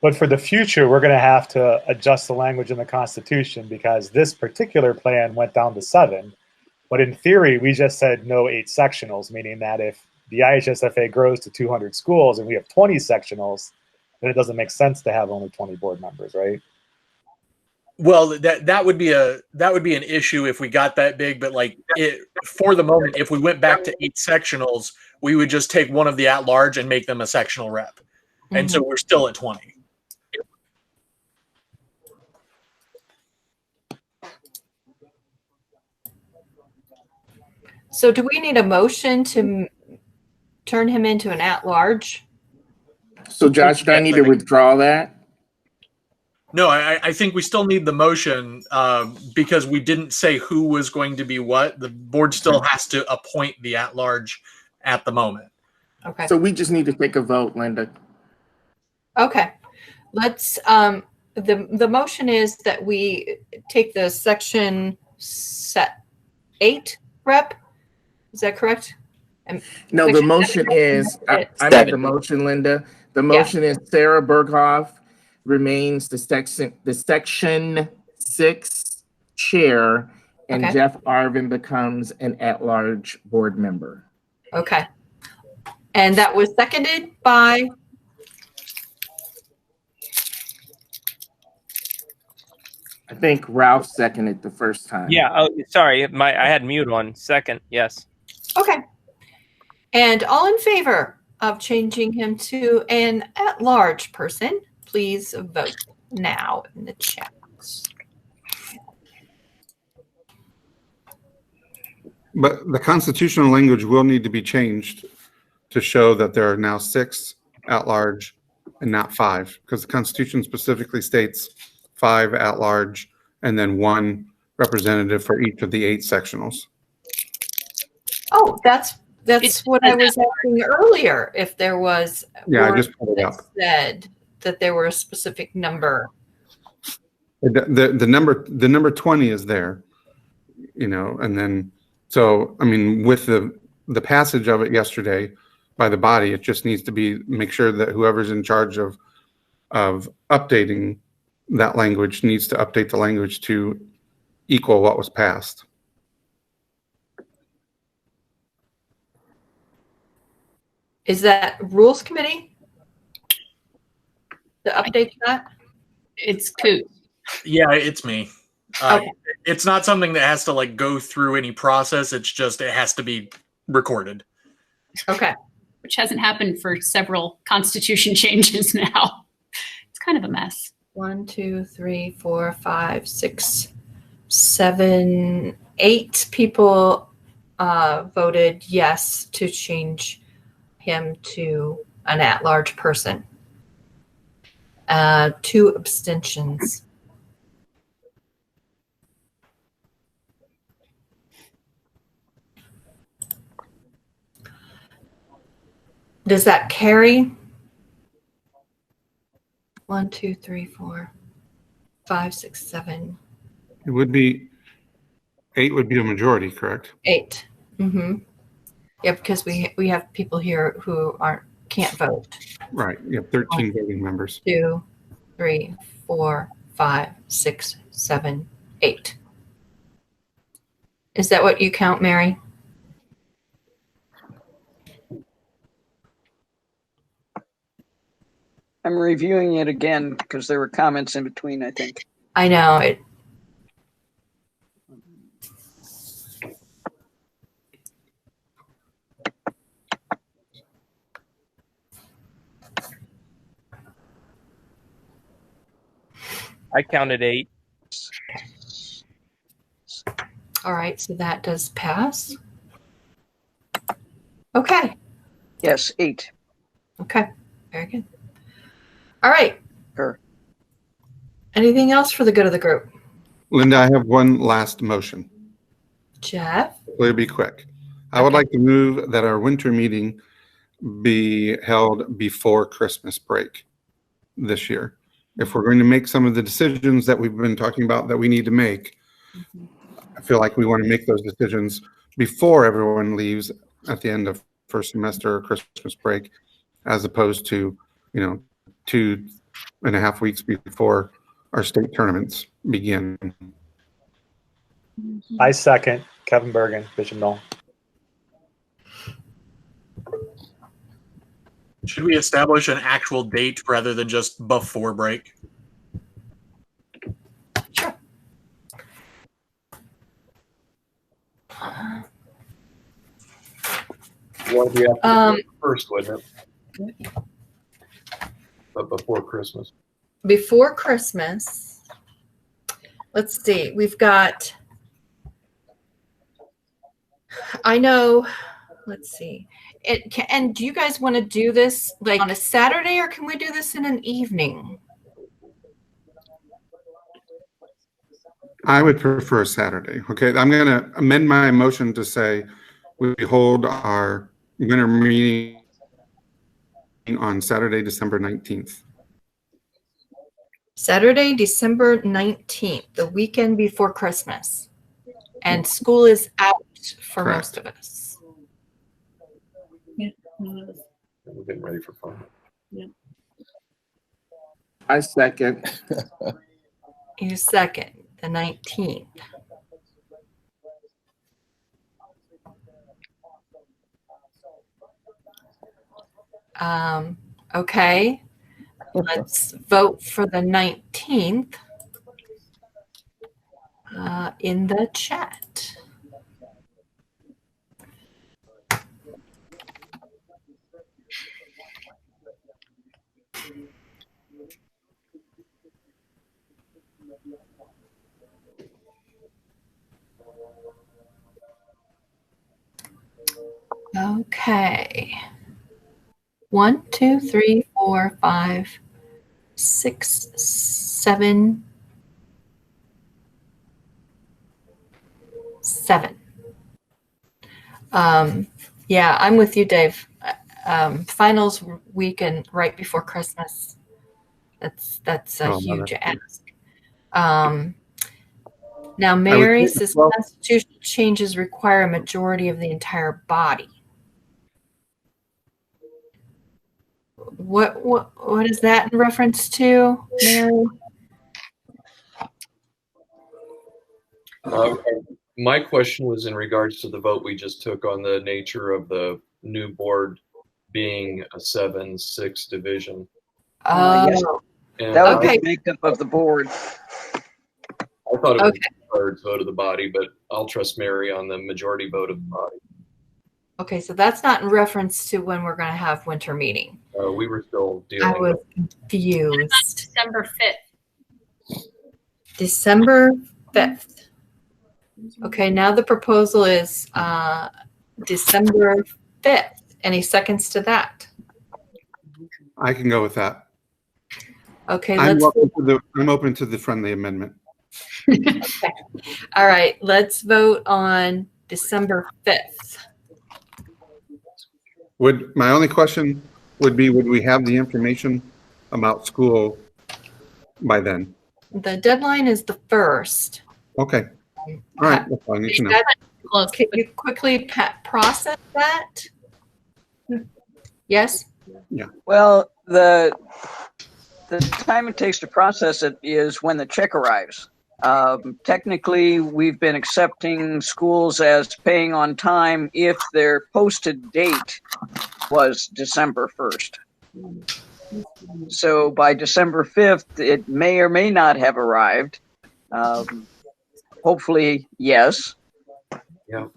But for the future, we're going to have to adjust the language in the Constitution because this particular plan went down to 7. But in theory, we just said no 8 sectionals, meaning that if the IHSFA grows to 200 schools and we have 20 sectionals, then it doesn't make sense to have only 20 board members, right? Well, that would be an issue if we got that big. But like for the moment, if we went back to 8 sectionals, we would just take one of the at large and make them a sectional rep, and so we're still at 20. So do we need a motion to turn him into an at-large? So Josh, do I need to withdraw that? No, I think we still need the motion because we didn't say who was going to be what. The board still has to appoint the at-large at the moment. Okay. So we just need to take a vote, Linda. Okay. Let's, the motion is that we take the section set 8 rep. Is that correct? No, the motion is, I made the motion, Linda. The motion is Sarah Berghoff remains the section 6 chair, and Jeff Arvin becomes an at-large board member. Okay. And that was seconded by? I think Ralph seconded the first time. Yeah. Oh, sorry. I had mute on. Second. Yes. Okay. And all in favor of changing him to an at-large person, please vote now in the chat. But the constitutional language will need to be changed to show that there are now 6 at-large and not 5, because the Constitution specifically states 5 at-large and then 1 representative for each of the 8 sectionals. Oh, that's what I was asking earlier. If there was, yeah, I just pulled it up. Said that there were a specific number. The number 20 is there, you know, and then so I mean with the passage of it yesterday by the body, it just needs to be make sure that whoever's in charge of updating that language needs to update the language to equal what was passed. Is that Rules Committee? The update to that? It's Coot. Yeah, it's me. Okay. It's not something that has to like go through any process. It's just it has to be recorded. Okay. Which hasn't happened for several constitution changes now. It's kind of a mess. 1, 2, 3, 4, 5, 6, 7, 8 people voted yes to change him to an at-large person. 2 abstentions. Does that carry? 1, 2, 3, 4, 5, 6, 7. It would be 8 would be a majority, correct? 8. Mm-hmm. Yeah, because we have people here who can't vote. Right. You have 13 voting members. 2, 3, 4, 5, 6, 7, 8. Is that what you count, Mary? I'm reviewing it again because there were comments in between, I think. I know it. I counted 8. All right, so that does pass. Okay. Yes, 8. Okay, very good. All right. Sure. Anything else for the good of the group? Linda, I have one last motion. Jeff? It'll be quick. I would like to move that our winter meeting be held before Christmas break this year. If we're going to make some of the decisions that we've been talking about that we need to make, I feel like we want to make those decisions before everyone leaves at the end of first semester or Christmas break, as opposed to, 2.5 weeks before our state tournaments begin. I second Kevin Bergen, Bishop Knoll. Should we establish an actual date rather than just before break? One we have to do first, wouldn't it? But before Christmas. Before Christmas, let's see, we've got, I know, let's see. And do you guys want to do this like on a Saturday, or can we do this in an evening? I would prefer Saturday. Okay, I'm going to amend my motion to say we hold our winter meeting on Saturday, December 19th. Saturday, December 19th, the weekend before Christmas. And school is out for Correct. most of us. Yeah. We're getting ready for fun. Yeah. I second. You second, the 19th. Okay, let's vote for the 19th in the chat. Okay. 1, 2, 3, 4, 5, 6, 7, 7. Yeah, I'm with you, Dave. Finals weekend right before Christmas. That's a huge ask. Now, Mary says constitutional changes require a majority of the entire body. What is that in reference to, Mary? My question was in regards to the vote we just took on the nature of the new board being a 7-6 division. Yes. And That would Okay. be the makeup of the board. I thought it was a third vote of the body, but I'll trust Mary on the majority vote of the body. Okay, so that's not in reference to when we're going to have winter meeting. We were still dealing I was with confused. December 5th. December 5th. Okay, now the proposal is December 5th. Any seconds to that? I can go with that. Okay, I'm let's. open to the friendly amendment. Okay. All right, let's vote on December 5th. My only question would be, would we have the information about school by then? The deadline is the 1st. Okay. All right. That's all I need to know. Can you quickly process that? Yes? Yeah. Well, the time it takes to process it is when the check arrives. Technically, we've been accepting schools as paying on time if their posted date was December 1st. So by December 5th, it may or may not have arrived. Hopefully, yes. Yeah.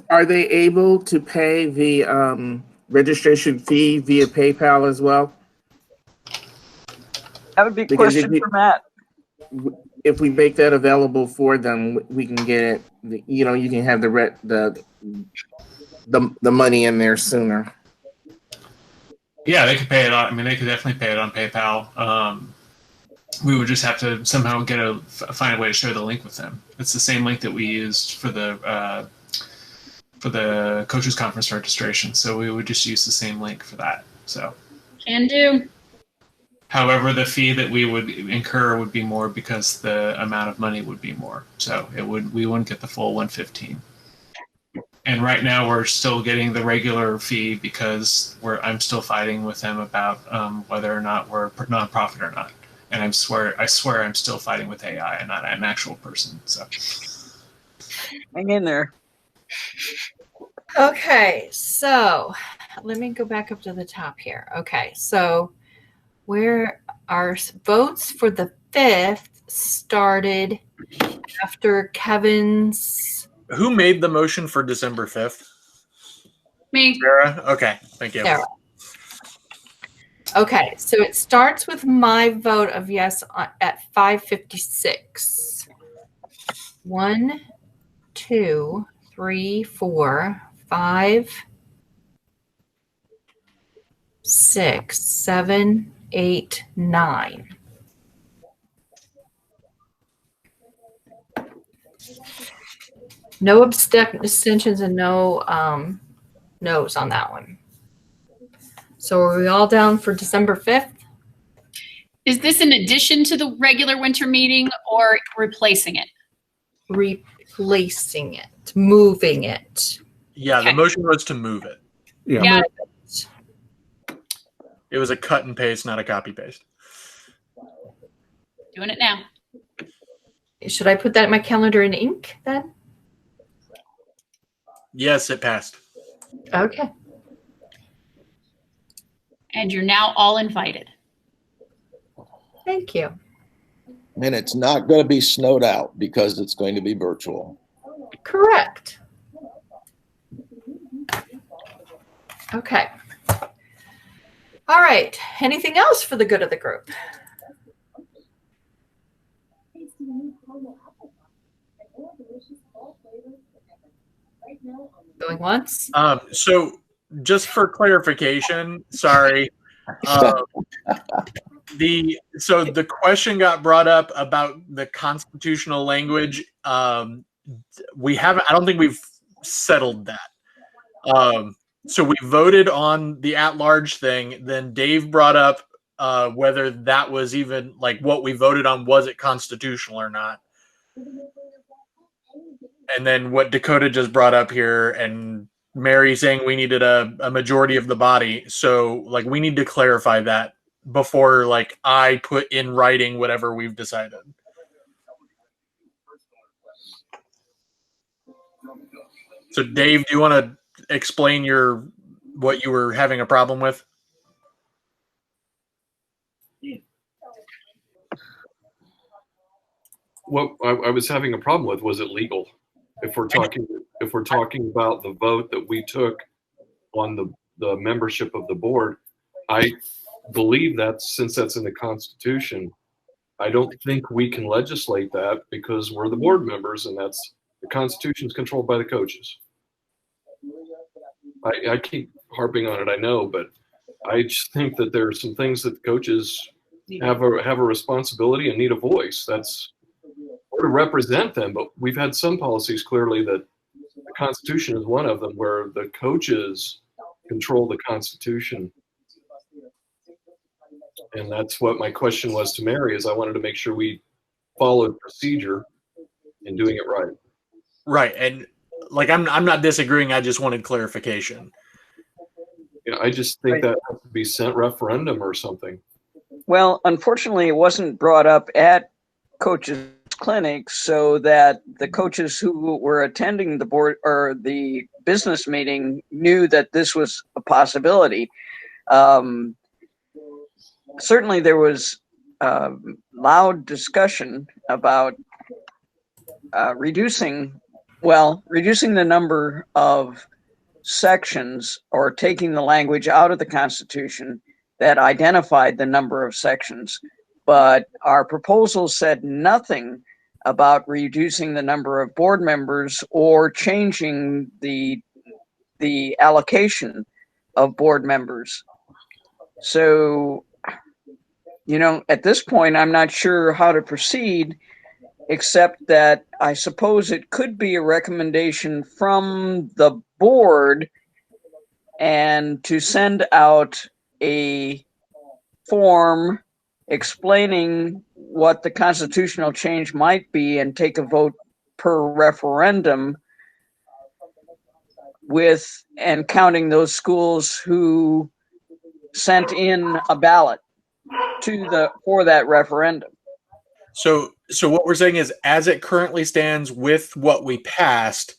Are they able to pay the registration fee via PayPal as well? That would be a Because question for Matt. If we make that available for them, we can get it. You can have the money in there sooner. Yeah, they could pay it on. I mean, they could definitely pay it on PayPal. We would just have to somehow find a way to share the link with them. It's the same link that we used for the for the coaches conference registration. So we would just use the same link for that. So Can do. however, the fee that we would incur would be more because the amount of money would be more. So we wouldn't get the full 115. And right now we're still getting the regular fee because I'm still fighting with them about whether or not we're nonprofit or not. And I swear I'm still fighting with AI and not an actual person. So Hang in there. Okay, so let me go back up to the top here. Okay, so where our votes for the 5th started after Kevin's. Who made the motion for December 5th? Me. Sarah? Okay, thank you. Sarah. Okay, so it starts with my vote of yes at 5:56. 1, 2, 3, 4, 5, 6, 7, 8, 9. No abstentions and no no's on that one. So are we all down for December 5th? Is this in addition to the regular winter meeting or replacing it? Replacing it, moving it. Yeah, Okay. the motion was to move it. Yeah. Got it. It was a cut and paste, not a copy paste. Doing it now. Should I put that in my calendar in ink then? Yes, it passed. Okay. And you're now all invited. Thank you. And it's not going to be snowed out because it's going to be virtual. Correct. Okay. All right. Anything else for the good of the group? Going once? So just for clarification, sorry. The question got brought up about the constitutional language. I don't think we've settled that. So we voted on the at-large thing. Then Dave brought up whether that was even like what we voted on, was it constitutional or not? And then what Dakota just brought up here, and Mary saying we needed a majority of the body. So like we need to clarify that before like I put in writing whatever we've decided. So Dave, do you want to explain what you were having a problem with? What I was having a problem with, was it legal? If we're talking about the vote that we took on the membership of the board, I believe that since that's in the Constitution, I don't think we can legislate that because we're the board members, and that's the Constitution is controlled by the coaches. I keep harping on it, I know, but I just think that there are some things that coaches have a responsibility and need a voice. That's to represent them, but we've had some policies clearly that the Constitution is one of them, where the coaches control the Constitution. And that's what my question was to Mary, is I wanted to make sure we followed procedure in doing it right. Right. And like I'm not disagreeing, I just wanted clarification. Yeah, I just think that has to be sent referendum or something. Well, unfortunately, it wasn't brought up at coaches' clinics, so that the coaches who were attending the board or the business meeting knew that this was a possibility. Certainly, there was loud discussion about reducing the number of sections, or taking the language out of the Constitution that identified the number of sections. But our proposal said nothing about reducing the number of board members or changing the allocation of board members. So, at this point, I'm not sure how to proceed, except that I suppose it could be a recommendation from the board and to send out a form explaining what the constitutional change might be and take a vote per referendum with and counting those schools who sent in a ballot for that referendum. So what we're saying is, as it currently stands with what we passed,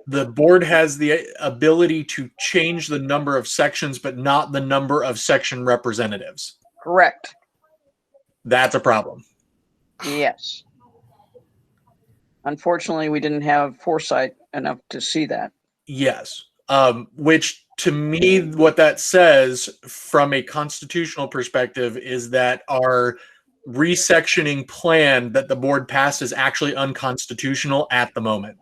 the board has the ability to change the number of sections, but not the number of section representatives. Correct. That's a problem. Yes. Unfortunately, we didn't have foresight enough to see that. Yes. Which to me, what that says from a constitutional perspective is that our resectioning plan that the board passed is actually unconstitutional at the moment.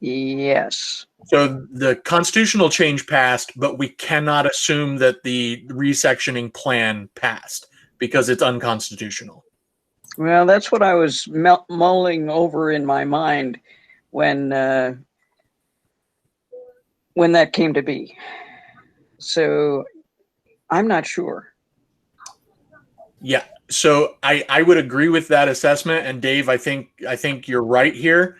Yes. So the constitutional change passed, but we cannot assume that the resectioning plan passed because it's unconstitutional. Well, that's what I was mulling over in my mind when that came to be. So I'm not sure. Yeah. So I would agree with that assessment. And Dave, I think you're right here.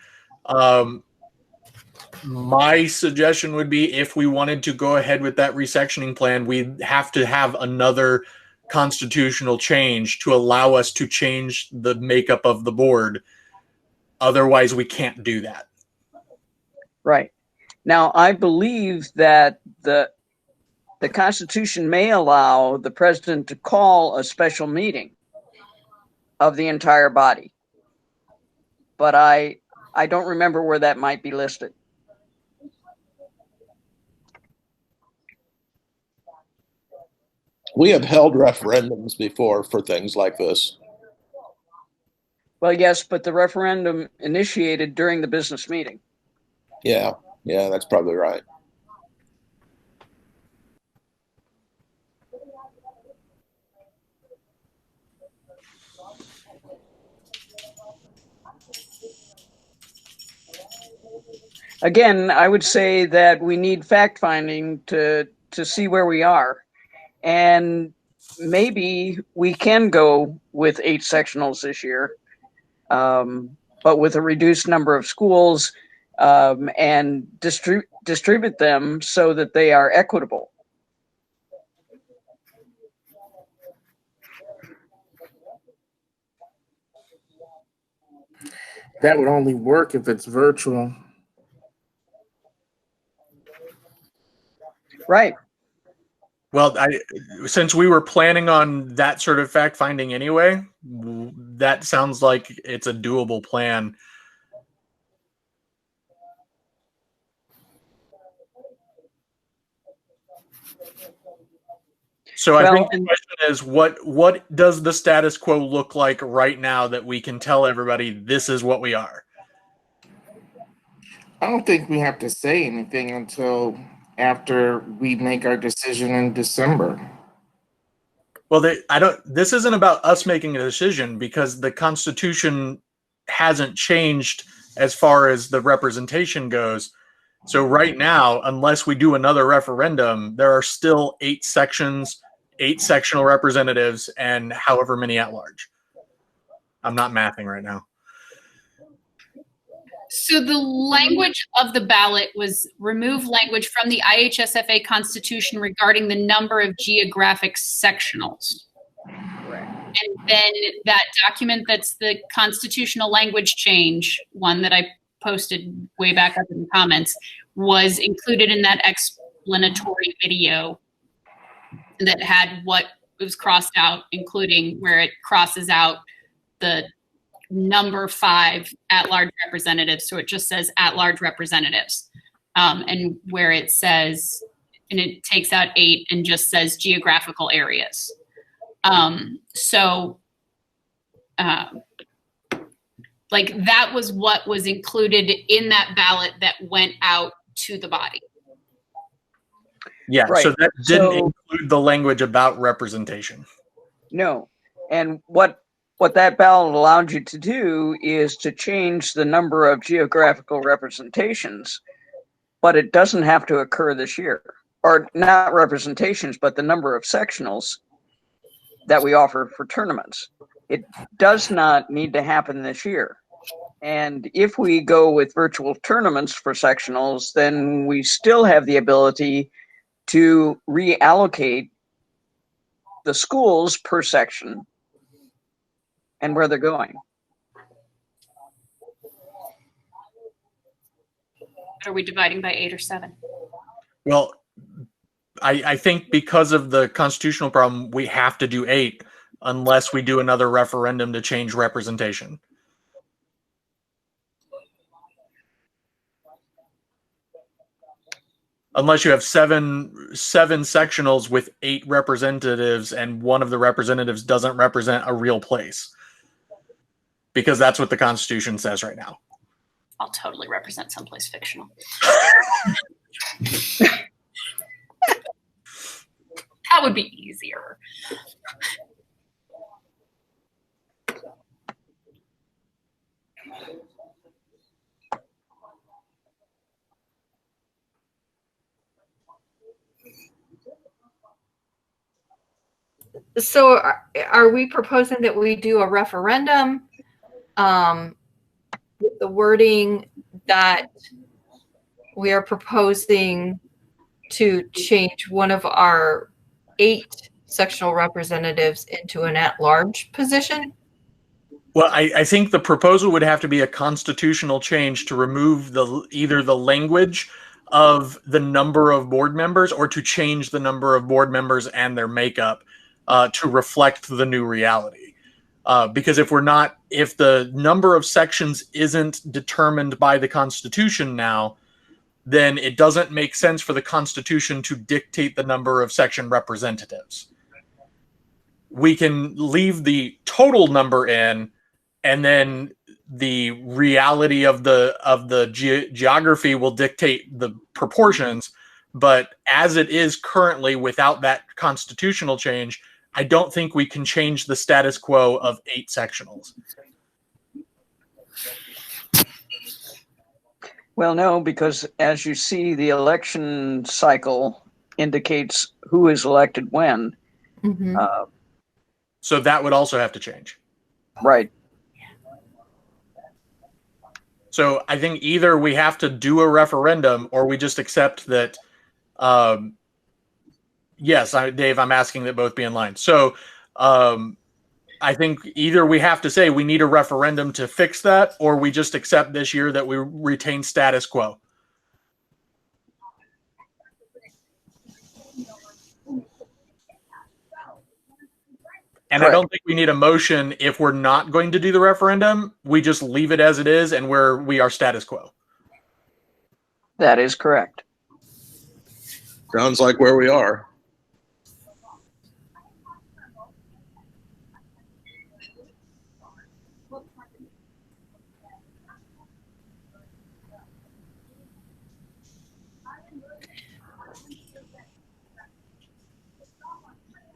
My suggestion would be, if we wanted to go ahead with that resectioning plan, we'd have to have another constitutional change to allow us to change the makeup of the board. Otherwise, we can't do that. Right. Now, I believe that the Constitution may allow the president to call a special meeting of the entire body, but I don't remember where that might be listed. We have held referendums before for things like this. Well, yes, but the referendum initiated during the business meeting. Yeah, that's probably right. Again, I would say that we need fact finding to see where we are. And maybe we can go with 8 sectionals this year, but with a reduced number of schools, and distribute them so that they are equitable. That would only work if it's virtual. Right. Well, since we were planning on that sort of fact finding anyway, that sounds like it's a doable plan. So I think the question is, what does the status quo look like right now that we can tell everybody this is what we are? I don't think we have to say anything until after we make our decision in December. Well, this isn't about us making a decision, because the Constitution hasn't changed as far as the representation goes. So right now, unless we do another referendum, there are still 8 sections, 8 sectional representatives, and however many at large. I'm not mathing right now. So the language of the ballot was remove language from the IHSFA Constitution regarding the number of geographic sectionals. Correct. And then that document that's the constitutional language change, one that I posted way back up in the comments, was included in that explanatory video that had what was crossed out, including where it crosses out the number 5 at-large representatives. So it just says at-large representatives. And where it says, and it takes out 8 and just says geographical areas. Like that was what was included in that ballot that went out to the body. Yeah, Right. so that didn't include the language about representation. No. And what that ballot allowed you to do is to change the number of geographical representations but it doesn't have to occur this year. Or not representations, but the number of sectionals that we offer for tournaments. It does not need to happen this year. And if we go with virtual tournaments for sectionals, then we still have the ability to reallocate the schools per section and where they're going. Are we dividing by 8 or 7? Well, I think because of the constitutional problem, we have to do 8 unless we do another referendum to change representation. Unless you have seven sectionals with 8 representatives and one of the representatives doesn't represent a real place. Because that's what the Constitution says right now. I'll totally represent someplace fictional. That would be easier. So are we proposing that we do a referendum with the wording that we are proposing to change one of our 8 sectional representatives into an at-large position? Well, I think the proposal would have to be a constitutional change to remove either the language of the number of board members or to change the number of board members and their makeup to reflect the new reality. Because if the number of sections isn't determined by the Constitution now, then it doesn't make sense for the Constitution to dictate the number of section representatives. We can leave the total number in, and then the reality of the geography will dictate the proportions. But as it is currently, without that constitutional change, I don't think we can change the status quo of 8 sectionals. Well, no, because as you see, the election cycle indicates who is elected when. Mm-hmm. So that would also have to change. Right. So I think either we have to do a referendum or we just accept that, yes, Dave, I'm asking that both be in line. So I think either we have to say we need a referendum to fix that, or we just accept this year that we retain status quo. And correct. I don't think we need a motion if we're not going to do the referendum. We just leave it as it is and we are status quo. That is correct. Sounds like where we are.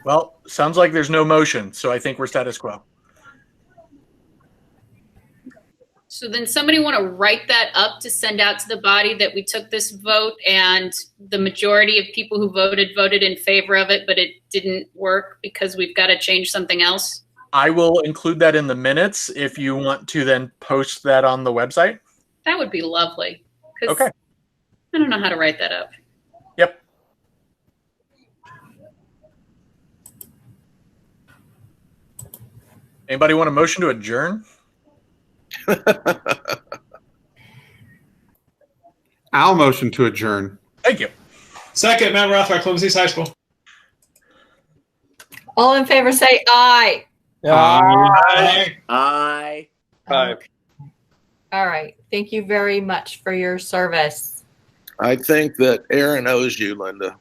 Well, sounds like there's no motion, so I think we're status quo. So then somebody want to write that up to send out to the body that we took this vote and the majority of people who voted in favor of it, but it didn't work because we've got to change something else? I will include that in the minutes if you want to then post that on the website. That would be lovely. Okay. I don't know how to write that up. Yep. Anybody want a motion to adjourn? I'll motion to adjourn. Thank you. Second, Matt Rothbard, Columbus East High School. All in favor say aye. Aye. Aye. Aye. All right. Thank you very much for your service. I think that Aaron owes you, Linda.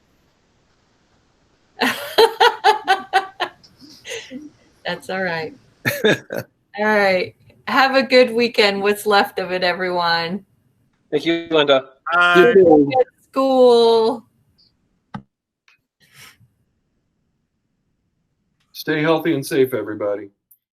That's all right. All right. Have a good weekend. What's left of it, everyone. Thank you, Linda. Good school. Stay healthy and safe, everybody.